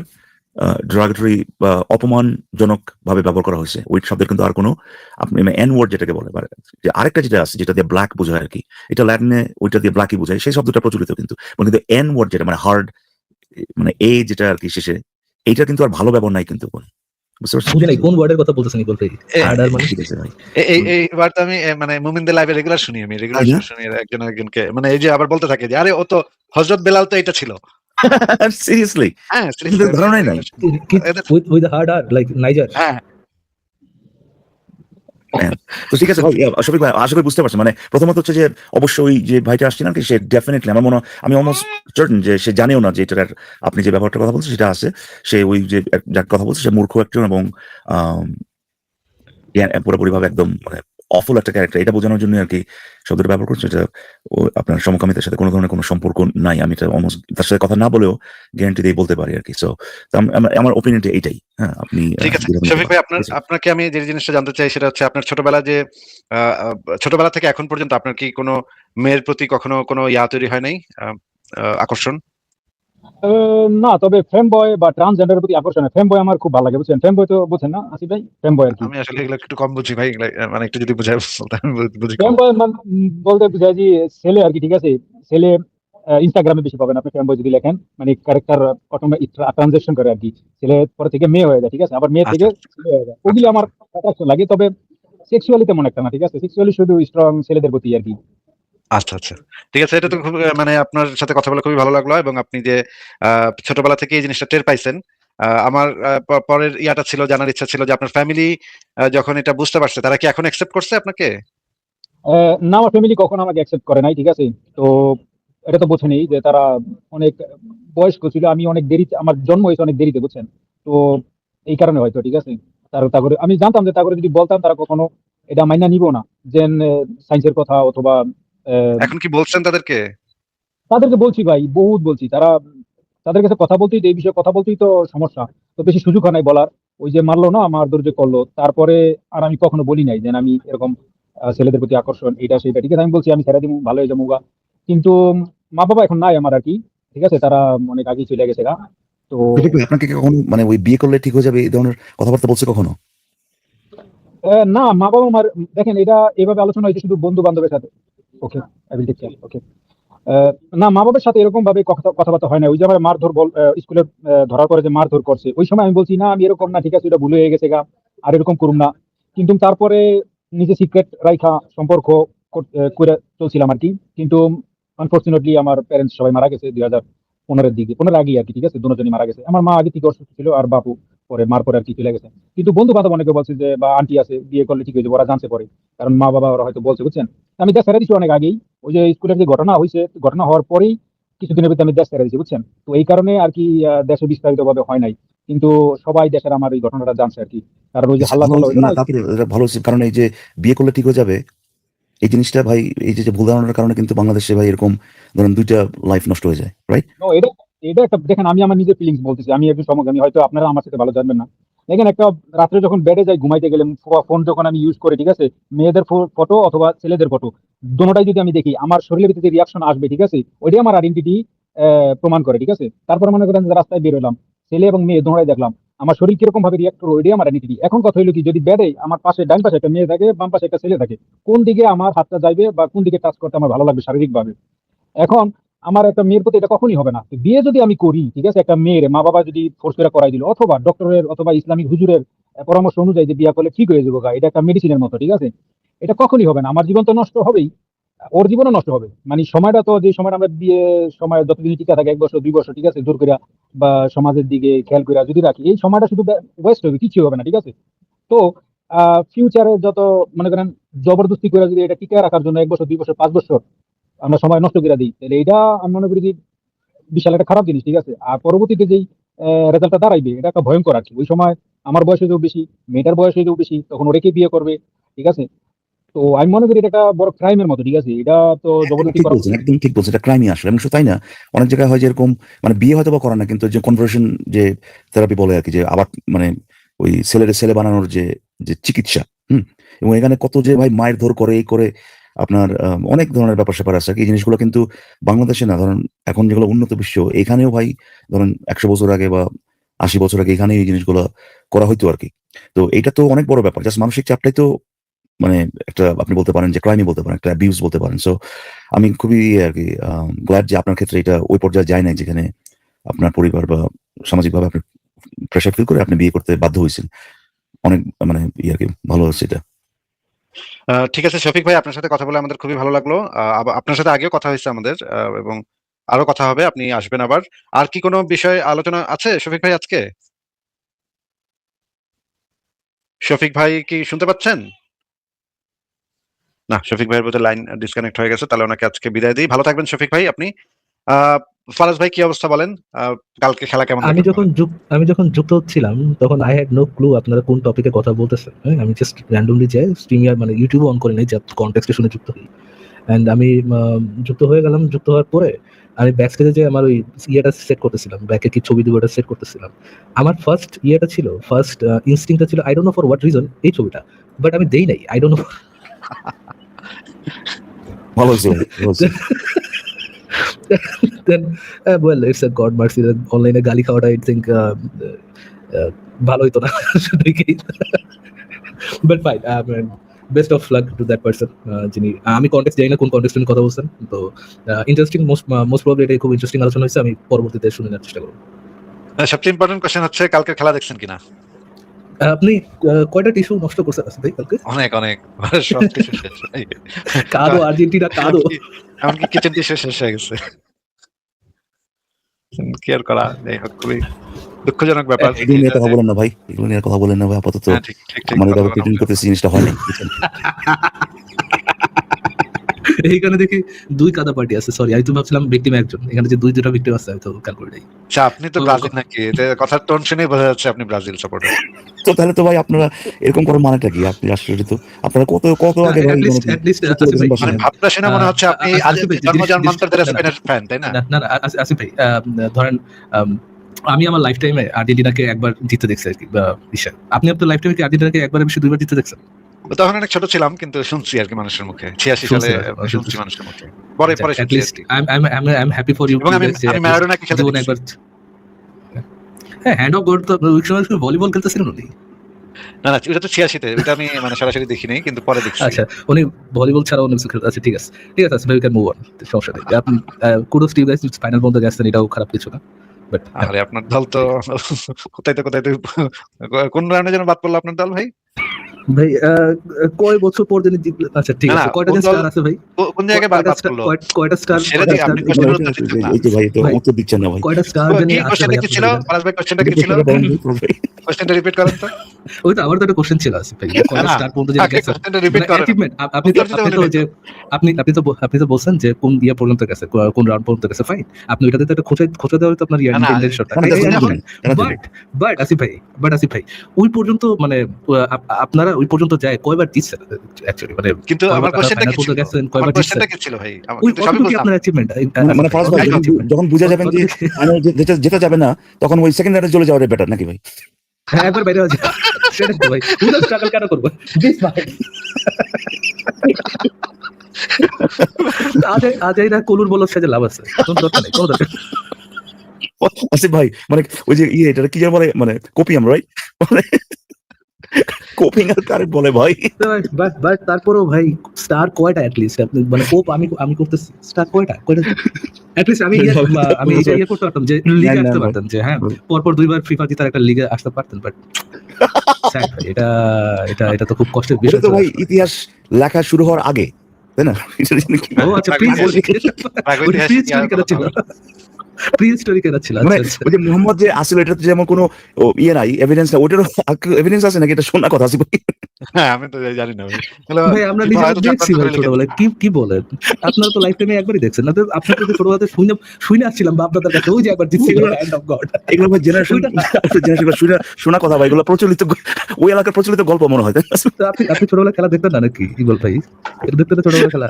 derogatory বা অপমানজনকভাবে ব্যবহার করা হয়েছে। ওই শব্দের কিন্তু আর কোনো আপনি এন ওয়ার্ড যেটাকে বলে যে আরেকটা যেটা আছে যেটা দিয়ে ব্ল্যাক বোঝায় আরকি। এটা ল্যাটিনে ওইটা দিয়ে ব্ল্যাকই বোঝায়। সেই শব্দটা প্রচলিত কিন্তু। কিন্তু এন ওয়ার্ড যেটা মানে হার্ড মানে যেটা আরকি শেষে এইটা কিন্তু আর ভালো ব্যবহার নাই কিন্তু। বুঝতে পারছেন? বুঝি নাই কোন ওয়ার্ডের কথা বলতেছেন ইকবাল ভাই? হার্ডার মানে ঠিক আছে ভাই। এই বার্তা আমি মানে মুমিনদের লাইভে রেগুলার শুনি, আমি রেগুলার তাই না? শুনি একজনকে, মানে এই যে আবার বলতে থাকে যে আরে ও তো হযরত বেলাল তো এটা ছিল। সিরিয়াসলি হ্যাঁ, এদের ধারণাই নাই। With the hard R like Niger. হ্যাঁ, তো ঠিক আছে ভাই, শফিক ভাই আশা করি বুঝতে পারছেন। মানে প্রথমত হচ্ছে যে অবশ্যই যে ভাইটা আসছে না কি সে ডেফিনেটলি আমার মনে হয় আমি অলমোস্ট সার্টেন যে সে জানেও না যে এটার আপনি যে ব্যবহারটার কথা বলছেন সেটা আছে। সে ওই যে যার কথা বলছে সে মূর্খ একজন এবং পুরোপুরিভাবে একদম মানে অফুল একটা ক্যারেক্টার, এটা বোঝানোর জন্য আর কি শব্দটা ব্যবহার করছে। এটা ও আপনার সমকামিতার সাথে কোনো ধরনের কোনো সম্পর্ক নাই। আমি এটা অলমোস্ট তার সাথে কথা না বলেও গ্যারান্টি দিয়ে বলতে পারি আর কি। সো আমার ওপিনিয়নটা এইটাই। হ্যাঁ, আপনি ঠিক আছে যেটা নিতে শফিক ভাই, পারেন। আপনার ঠিক আছে। আপনাকে আমি যে জিনিসটা জানতে চাই সেটা হচ্ছে আপনার ছোটবেলা যে আহ, আহ, ছোটবেলা থেকে এখন পর্যন্ত আপনার কি কোনো মেয়ের প্রতি কখনো কোনো তৈরি হয় নাই, আকর্ষণ? না, তবে ফেম বয় বা ট্রান্সজেন্ডারের প্রতি আকর্ষণ, ফেম বয় আমার খুব ভালো লাগে, বুঝছেন? ফেম বয় তো বুঝছেন না আসিফ ভাই? ফেম বয় আর কি, আমি আসলে এগুলো একটু কম বুঝি ভাই, এগুলো মানে একটু যদি বুঝাই বলতে আমি বুঝি ফেম কম। বয় বলতে বুঝায় যে ছেলে আর কি, ঠিক আছে? ছেলে ইনস্টাগ্রামে বেশি পাবেন আপনি ফেম বয় যদি লেখেন, মানে ক্যারেক্টার অটোমেটিক ট্রানজেকশন করে আর কি, ছেলে পরে থেকে মেয়ে হয়ে যায়, ঠিক আছে? আবার মেয়ে আচ্ছা থেকে ছেলে হয়ে যায়, ওগুলি আচ্ছা আমার আচ্ছা। attraction লাগে। তবে সেক্সুয়ালি তেমন একটা না, ঠিক আছে? সেক্সুয়ালি শুধু স্ট্রং ছেলেদের প্রতি আর কি। আচ্ছা আচ্ছা, ঠিক আছে। এটা তো খুব মানে আপনার সাথে কথা বলে খুবই ভালো লাগলো, এবং আপনি যে ছোটবেলা থেকে এই জিনিসটা টের পাইছেন। আমার পরের ইয়াটা ছিল, জানার ইচ্ছা ছিল যে আপনার ফ্যামিলি যখন এটা বুঝতে পারছে তারা কি এখন অ্যাকসেপ্ট করছে আপনাকে? না, আমার ফ্যামিলি কখনো আমাকে অ্যাকসেপ্ট করে নাই, ঠিক আছে? তো এটা তো বোঝেনি যে তারা অনেক বয়স্ক ছিল, আমি অনেক দেরিতে, আমার জন্ম হয়েছে অনেক দেরিতে, বুঝছেন? তো এই কারণে হয়তো, ঠিক আছে? তারপরে আমি জানতাম যে তারপরে যদি বলতাম তারা কখনো এটা মাইনা নিব না, যে সায়েন্সের কথা অথবা আহ, এখন কি বলছেন তাদেরকে? তাদেরকে বলছি ভাই, বহুত বলছি। তাদের কাছে কথা বলতেই তো, এই বিষয়ে কথা বলতেই তো সমস্যা, তো বেশি সুযোগ হয় নাই বলার। ওই যে মারলো না, আমার ধৈর্য করলো, তারপরে আর আমি কখনো বলি নাই যে আমি এরকম ছেলেদের প্রতি আকর্ষণ এটা সেটা, ঠিক আছে? আমি বলছি আমি ছেড়ে দিব, ভালো হয়ে যাবো গা। কিন্তু মা বাবা এখন নাই আমার আর কি, ঠিক আছে? তারা অনেক আগে চলে গেছে গা। তো শফিক ভাই, আপনাকে কি কখনো মানে ওই বিয়ে করলে ঠিক হয়ে যাবে এই ধরনের কথাবার্তা বলছে কখনো? না, মা বাবা আমার, দেখেন এটা এভাবে আলোচনা হয়েছে শুধু বন্ধু বান্ধবের সাথে। ওকে, আই উইল টেক কেয়ার। ওকে। না, মা বাবার সাথে এরকম ভাবে কথাবার্তা হয় না। ওই যে আমার মারধর স্কুলে ধরার পরে যে মারধর করছে, ওই সময় আমি বলছি না আমি এরকম না, ঠিক আছে? এটা ভুল হয়ে গেছে গা, আর এরকম করুম না। কিন্তু তারপরে নিজে সিক্রেট রাইখা সম্পর্ক করে চলছিলাম আর কি। কিন্তু আনফর্চুনেটলি আমার প্যারেন্টস সবাই মারা গেছে 2015-এর দিকে, 15 আগে আর কি, ঠিক আছে? দুজনই মারা গেছে। আমার মা আগে থেকে অসুস্থ ছিল, আর বাপু পরে, মার পরে আর কি চলে গেছে। কিন্তু বন্ধু বান্ধব অনেকে বলছে যে, বা আন্টি আছে, বিয়ে করলে ঠিক হয়ে যাবে, ওরা জানছে পরে, কারণ মা বাবা ওরা হয়তো বলছে, বুঝছেন? আমি দেশ ছেড়ে দিচ্ছি অনেক আগেই। ওই যে স্কুলের যে ঘটনা হয়েছে, ঘটনা হওয়ার পরেই কিছুদিনের ভিতরে আমি দেশ ছেড়ে দিয়েছি, বুঝছেন? তো এই কারণে আর কি দেশে বিস্তারিত ভাবে হয় নাই। কিন্তু সবাই দেশের আমার এই ঘটনাটা জানছে আর কি, কারণ ওই যে আচ্ছা, হাল্লা ভালো টাল্লা হয়েছে। হইলো না, না। তারপরে এটা ভালো হচ্ছে, কারণ এই যে বিয়ে করলে ঠিক হয়ে যাবে এই জিনিসটা ভাই, এই যে যে ভুল ধারণার কারণে কিন্তু বাংলাদেশে ভাই এরকম ধরেন 2টা লাইফ নষ্ট হয়ে যায়, রাইট? No, এটা এটা একটা, দেখেন আমি আমার নিজের ফিলিংস বলতেছি, আমি একটু সমকামী, হয়তো আপনারা আমার সাথে ভালো জানবেন না। দেখেন, একটা রাত্রে যখন বেডে যাই ঘুমাইতে গেলে, ফোন যখন আমি ইউজ করি, ঠিক আছে? মেয়েদের ফটো অথবা ছেলেদের ফটো, দুটোটাই যদি আমি দেখি, আমার শরীরের ভিতরে যে রিয়াকশন আসবে, ঠিক আছে? ওইটাই আমার আইডেন্টিটি প্রমাণ করে, ঠিক আছে? তারপর মনে করেন যে রাস্তায় বের হলাম, ছেলে এবং মেয়ে দুটোটাই দেখলাম, আমার শরীর কিরকম ভাবে রিয়াক্ট করবে, ওইটাই আমার আইডেন্টিটি। এখন কথা হলো কি, যদি বেডে আমার পাশে ডান পাশে একটা মেয়ে থাকে, বাম পাশে একটা ছেলে থাকে, কোন দিকে আমার হাতটা যাইবে বা কোন দিকে টাচ করতে আমার ভালো লাগবে শারীরিক ভাবে? এখন আমার একটা মেয়ের প্রতি এটা কখনই হবে না। তো বিয়ে যদি আমি করি, ঠিক আছে, একটা মেয়ের মা বাবা যদি ফোর্স করে করাই দিল, অথবা ডক্টরের অথবা ইসলামিক হুজুরের পরামর্শ অনুযায়ী যে বিয়ে করলে ঠিক হয়ে যাবো গা, এটা একটা মেডিসিনের মতো, ঠিক আছে? এটা কখনই হবে না, আমার জীবন তো নষ্ট হবেই, ওর জীবনও নষ্ট হবে। মানে সময়টা তো, যে সময়টা আমরা বিয়ে সময় যতদিন টিকা থাকে, 1 বছর 2 বছর, ঠিক আছে, জোর করে বা সমাজের দিকে খেয়াল করে যদি রাখি, এই সময়টা শুধু ওয়েস্ট হবে, কিছু হবে না, ঠিক আছে? তো ফিউচারে যত, মনে করেন, জবরদস্তি করে যদি এটা টিকে রাখার জন্য 1 বছর 2 বছর 5 বছর আমরা সময় নষ্ট করে দিই, তাহলে এটা আমি মনে করি যে বিশাল একটা খারাপ জিনিস, ঠিক আছে? আর পরবর্তীতে যেই রেজাল্টটা দাঁড়াইবে, এটা একটা ভয়ঙ্কর আর কি। ওই সময় আমার বয়স হয়েও বেশি, মেয়েটার বয়স হয়েও বেশি, তখন ওরেকে বিয়ে করবে, ঠিক আছে? তো আমি মনে করি এটা একটা বড় ক্রাইমের মতো, ঠিক আছে? এটা তো একদম জবরদস্তি ঠিক করা বলছেন, উচিত না। একদম ঠিক বলছেন। এটা ক্রাইমই আসলে, এবং শুধু তাই না, অনেক জায়গায় হয় যে এরকম মানে বিয়ে হয়তো বা করে না, কিন্তু যে কনভার্সন যে থেরাপি বলে আর কি, যে আবার মানে ওই ছেলের ছেলে বানানোর যে যে চিকিৎসা, হুম, এবং এখানে কত যে ভাই মায়ের ধর করে এই করে আপনার অনেক ধরনের ব্যাপার স্যাপার আছে আর কি। এই জিনিসগুলো কিন্তু বাংলাদেশে না, ধরেন এখন যেগুলো উন্নত বিশ্ব, এখানেও ভাই ধরেন 100 বছর আগে বা 80 বছর আগে এখানে এই জিনিসগুলো করা হইতো আর কি। তো এটা তো অনেক বড় ব্যাপার, জাস্ট মানসিক চাপটাই তো মানে একটা, আপনি বলতে পারেন যে ক্রাইমই বলতে পারেন, একটা অ্যাবিউজ বলতে পারেন। সো আমি খুবই আর কি গ্ল্যাড যে আপনার ক্ষেত্রে এটা ওই পর্যায়ে যায় নাই, যেখানে আপনার পরিবার বা সামাজিকভাবে আপনি প্রেশার ফিল করে আপনি বিয়ে করতে বাধ্য হয়েছেন। অনেক মানে আর কি ভালো হচ্ছে এটা। ঠিক আছে শফিক ভাই, আপনার সাথে কথা বলে আমাদের খুবই ভালো লাগলো। আপনার সাথে আগেও কথা হয়েছে আমাদের, এবং আরো কথা হবে, আপনি আসবেন আবার। আর কি কোনো বিষয় আলোচনা আছে শফিক ভাই আজকে? শফিক ভাই কি শুনতে পাচ্ছেন? না, শফিক ভাইয়ের বোধহয় লাইন ডিসকানেক্ট হয়ে গেছে, তাহলে ওনাকে আজকে বিদায় দিই। ভালো থাকবেন শফিক ভাই আপনি। ফারাজ ভাই কি অবস্থা বলেন? কালকে খেলা কেমন আমি দেখলেন? আমি যখন যুক্ত হচ্ছিলাম তখন আই হ্যাড নো ক্লু আপনারা কোন টপিকে কথা বলতেছেন। হ্যাঁ, আমি জাস্ট র্যান্ডমলি যাই স্ট্রিমিয়ার মানে ইউটিউব অন করে নেই, জাস্ট কনটেক্সটে শুনে যুক্ত হই। এন্ড আমি যুক্ত হয়ে গেলাম। যুক্ত হওয়ার পরে আমি ব্যাক স্টেজে যে আমার ওই ইয়েটা সেট করতেছিলাম, ব্যাকে কি ছবি দিব ওটা সেট করতেছিলাম। আমার ফার্স্ট ইয়েটা ছিল, ফার্স্ট ইনস্টিংক্টটা ছিল I don't know for what reason এই ছবিটা, বাট আমি দেই নাই। I don't know. ভালো হয়েছে ভাই, ভালো হয়েছে। Then well it's a God mercy, অনলাইনে গালি খাওয়াটা আই থিঙ্ক ভালো হইতো না দেখি। But fine, best of luck to that person যিনি, আমি কনটেক্সট জানি না কোন কনটেক্সট নিয়ে কথা বলছেন। তো ইন্টারেস্টিং, মোস্ট প্রবাবলি এটা খুব ইন্টারেস্টিং আলোচনা হয়েছে। আমি পরবর্তীতে শুনে নেওয়ার চেষ্টা করব। সবচেয়ে ইম্পর্টেন্ট কোশ্চেন হচ্ছে কালকে খেলা দেখছেন কিনা? আপনি কয়টা টিস্যু নষ্ট করছেন আসলে ভাই কালকে? অনেক সব কিছু শেষ ভাই। কাদো, আর্জেন্টিনা কাদো। এমনকি কিচেন টিস্যু শেষ হয়ে গেছে। কি আর করা, যাই হোক খুবই দুঃখজনক ব্যাপার। এগুলো নিয়ে কথা বলেন না ভাই, এগুলো নিয়ে কথা বলেন না ভাই আপাতত। হ্যাঁ, ঠিক মানে এভাবে ট্রিটমেন্ট করতেছি, জিনিসটা হয় না। এইখানে দেখি দুই কাদা পার্টি আছে। সরি, আমি তো ভাবছিলাম ভিকটিম একজন, এখানে যে দুইটা ভিকটিম আছে আমি তো খেয়াল করি নাই। আচ্ছা, আপনি তো ব্রাজিল নাকি? এতে কথার টোন শুনেই বোঝা যাচ্ছে আপনি ব্রাজিল সাপোর্টার। তো তাহলে তো ভাই আপনারা এরকম করার মানেটা কি? আপনি আশ্চর্য তো, আপনারা কত আগে ভাই at least মানে ভাবটা শুনে মনে হচ্ছে আপনি জন্মজন্মান্তরের স্পেনের ফ্যান, তাই না? না আসিফ ভাই, ধরেন আমি আমার লাইফ টাইমে আর্জেন্টিনাকে একবার জিততে দেখছি আর কি। বিশ্বাস, আপনি আপনার লাইফ টাইমে কি আর্জেন্টিনাকে একবারের বেশি দুইবার জিততে দেখছেন? তখন অনেক ছোট ছিলাম, কিন্তু শুনছি আর কি মানুষের মুখে। 86 সালে শুনছি মানুষের মুখে, পরে at least I'm happy for you. এবং আমি ম্যারাডোনাকে খেলতে দেখেছি। একবার, হ্যাঁ, হ্যান্ড অফ গড তো ওই সময় ভলিবল খেলতেছিলেন উনি। না ওটা তো 86 তে, ওটা আমি মানে সরাসরি দেখি নাই, কিন্তু পরে দেখছি। আচ্ছা, উনি ভলিবল ছাড়া অন্য কিছু খেলতে আছে। ঠিক আছে ভাই, ক্যান মুভ অন, সমস্যা নেই। আপনি kudos to you guys, final পর্যন্ত গেছেন, এটাও খারাপ কিছু না। বাট আরে আপনার দল তো কোথায় কোন রাউন্ডে যেন বাদ পড়লো আপনার দল ভাই? ভাই কয় বছর পর জানি জিতলেন। আচ্ছা ঠিক আছে, কয়টা স্টার আছে ভাই? কোন জায়গায় বাদ পড়লো? কয়টা স্টার? সেটা দিয়ে আপনি কোশ্চেনের উত্তর দিচ্ছেন না। এই যে ভাই তো উত্তর দিচ্ছেন না ভাই। কয়টা স্টার জানি কি আছে কোশ্চেনটা ভাই? কি ছিল ফারাজ ভাই? কোশ্চেনটা কি ছিল? কোশ্চেনটা রিপিট করেন তো। ওই তো আমার তো একটা কোশ্চেন ছিল আছে ভাই, কয়টা স্টার পর্যন্ত জানি গেছে? কোশ্চেনটা রিপিট করেন। আপনি তো বলছেন যে কোন ইয়া পর্যন্ত গেছে, কোন রাউন্ড পর্যন্ত গেছে। ফাইন, আপনি ওটাতে তো একটা খোঁচা দেওয়া হতো আপনার ইয়ার ইন্ডিয়ান শটটা। বাট আসিফ ভাই ওই পর্যন্ত মানে আপনারা ওই পর্যন্ত যায় কয়বার জিতছেন অ্যাকচুয়ালি? মানে কিন্তু আমার কোশ্চেনটা কি ছিল? কয়বার জিতছেন? কোশ্চেনটা কি ছিল ভাই? ওই কিন্তু সবই কি বললাম। আপনার অ্যাচিভমেন্ট? মানে ফারাজ ভাই যখন বুঝে যাবেন যে যেটা যাবে না, তখন ওই সেকেন্ড রাউন্ডে চলে যাওয়াটা বেটার নাকি ভাই? হ্যাঁ, একবার বাইরে আছে সেটা তো ভাই, উইদাউট স্ট্রাগল কেন করব? দিস ভাই আজ এইটা কলুর বলল সে যে লাভ আছে, কোনো দরকার নেই, কোনো দরকার নেই। আসিফ ভাই মানে ওই যে এটা কি যেন বলে, মানে কোপিয়াম রাইট, মানে কোপিং আর কারে বলে ভাই? বাট তারপরেও ভাই স্টার কয়টা অ্যাটলিস্ট? মানে কোপ আমি করতেছি, স্টার কয়টা অ্যাটলিস্ট আমি এটা ইয়ে করতে পারতাম যে লিগে আসতে পারতাম, যে হ্যাঁ পরপর দুইবার ফিফা জেতার একটা লিগে আসতে পারতেন। বাট এটা তো খুব কষ্টের বিষয় তো ভাই ইতিহাস লেখা শুরু হওয়ার আগে, তাই না? ও আচ্ছা, প্রি-হিস্টোরি কেনা ছিল। মানে ওই যে মোহাম্মদ যে আসলে এটা যেমন কোনো ইয়ে নাই, এভিডেন্স না, ওটারও এভিডেন্স আছে নাকি? এটা শোনা কথা আছে ভাই। হ্যাঁ, আমি তো জানি না ভাই। ভাই আমরা নিজেরা দেখছি ভাই ছোটবেলায়। কি বলেন? আপনারা তো লাইফ টাইমে একবারই দেখছেন না? আপনারা তো ছোটবেলাতে শুনে আসছিলাম বা আপনাদের কাছে ওই যে একবার জিতছিল হ্যান্ড অফ গড। এগুলো ভাই জেনারেশন শোনা কথা ভাই, এগুলো প্রচলিত, ওই এলাকার প্রচলিত গল্প মনে হয়। আপনি ছোটবেলায় খেলা দেখতেন না নাকি? কি বল ভাই, এটা দেখতেন ছোটবেলায় খেলা?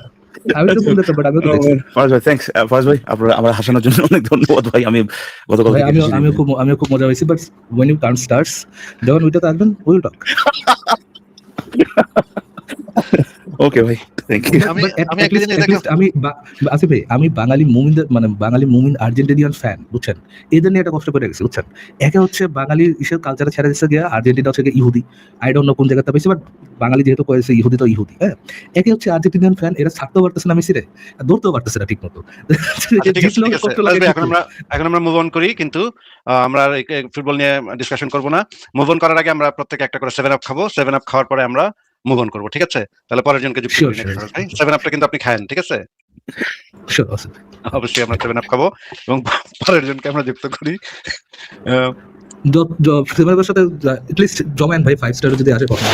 আমি তো বলতে বাট আমি তো দেখছি। ফারাজ ভাই থ্যাঙ্কস, ফারাজ ভাই আপনারা আমার হাসানোর জন্য অনেক ধন্যবাদ ভাই। আমি গতকাল ভাই আমিও খুব মজা হয়েছে। But when you count stars, যখন ওইটাতে আসবেন উইল টক। ওকে ভাই, থ্যাংক ইউ। আমি বাঙালি মুমিনদের মানে বাঙালি মুমিন আর্জেন্টিনিয়ান ফ্যান, বুঝছেন? এদের নিয়ে একটা কষ্ট করে গেছে, বুঝছেন? একে হচ্ছে বাঙালি ইসের কালচারে ছেড়ে দিচ্ছে গিয়া, আর্জেন্টিনা হচ্ছে ইহুদি, আই ডোন্ট নো কোন জায়গাতে পেয়েছে, বাট বাঙালি যেহেতু কয়েছে ইহুদি তো ইহুদি। হ্যাঁ, একে হচ্ছে আর্জেন্টিনিয়ান ফ্যান, এরা ছাড়তেও পারতেছে না মেসিরে, ধরতেও পারতেছে না ঠিক মতো। এখন আমরা মুভ অন করি, কিন্তু আমরা ফুটবল নিয়ে ডিসকাশন করব না। মুভ অন করার আগে আমরা প্রত্যেকে একটা করে 7 আপ খাবো। 7 আপ খাওয়ার পরে আমরা মুভ অন করবো, ঠিক আছে? তাহলে পরের জনকে যুক্ত করি। 7 আপটা কিন্তু আপনি খায়েন, ঠিক আছে? অবশ্যই আমরা 7 আপ খাবো এবং পরের জনকে আমরা যুক্ত করি। সাথে এটলিস্ট জমেন ভাই 5 স্টার যদি আসে কথা।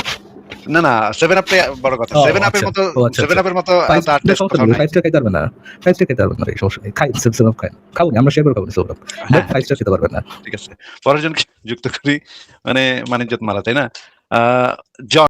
না না 7 আপে বড় কথা। ও 7 আপের আচ্ছা, মতো ও আচ্ছা, 7 আপের মতো ফাইভ তার টেস্ট সমস্যা কোথাও নেই, নাই। 5 টা খাইতে পারবেন না, 5 টা খেতে পারবেন না, এই সমস্যা নেই, খাই 7 আপ খাই, খাবো নি, আমরা শেয়ার করে খাবো নি 7 আপ, বাট হ্যাঁ, 5 টা খেতে পারবেন না। ঠিক আছে। পরের জনকে যুক্ত করি, মানে মানিজ্যত মালা, তাই না? জন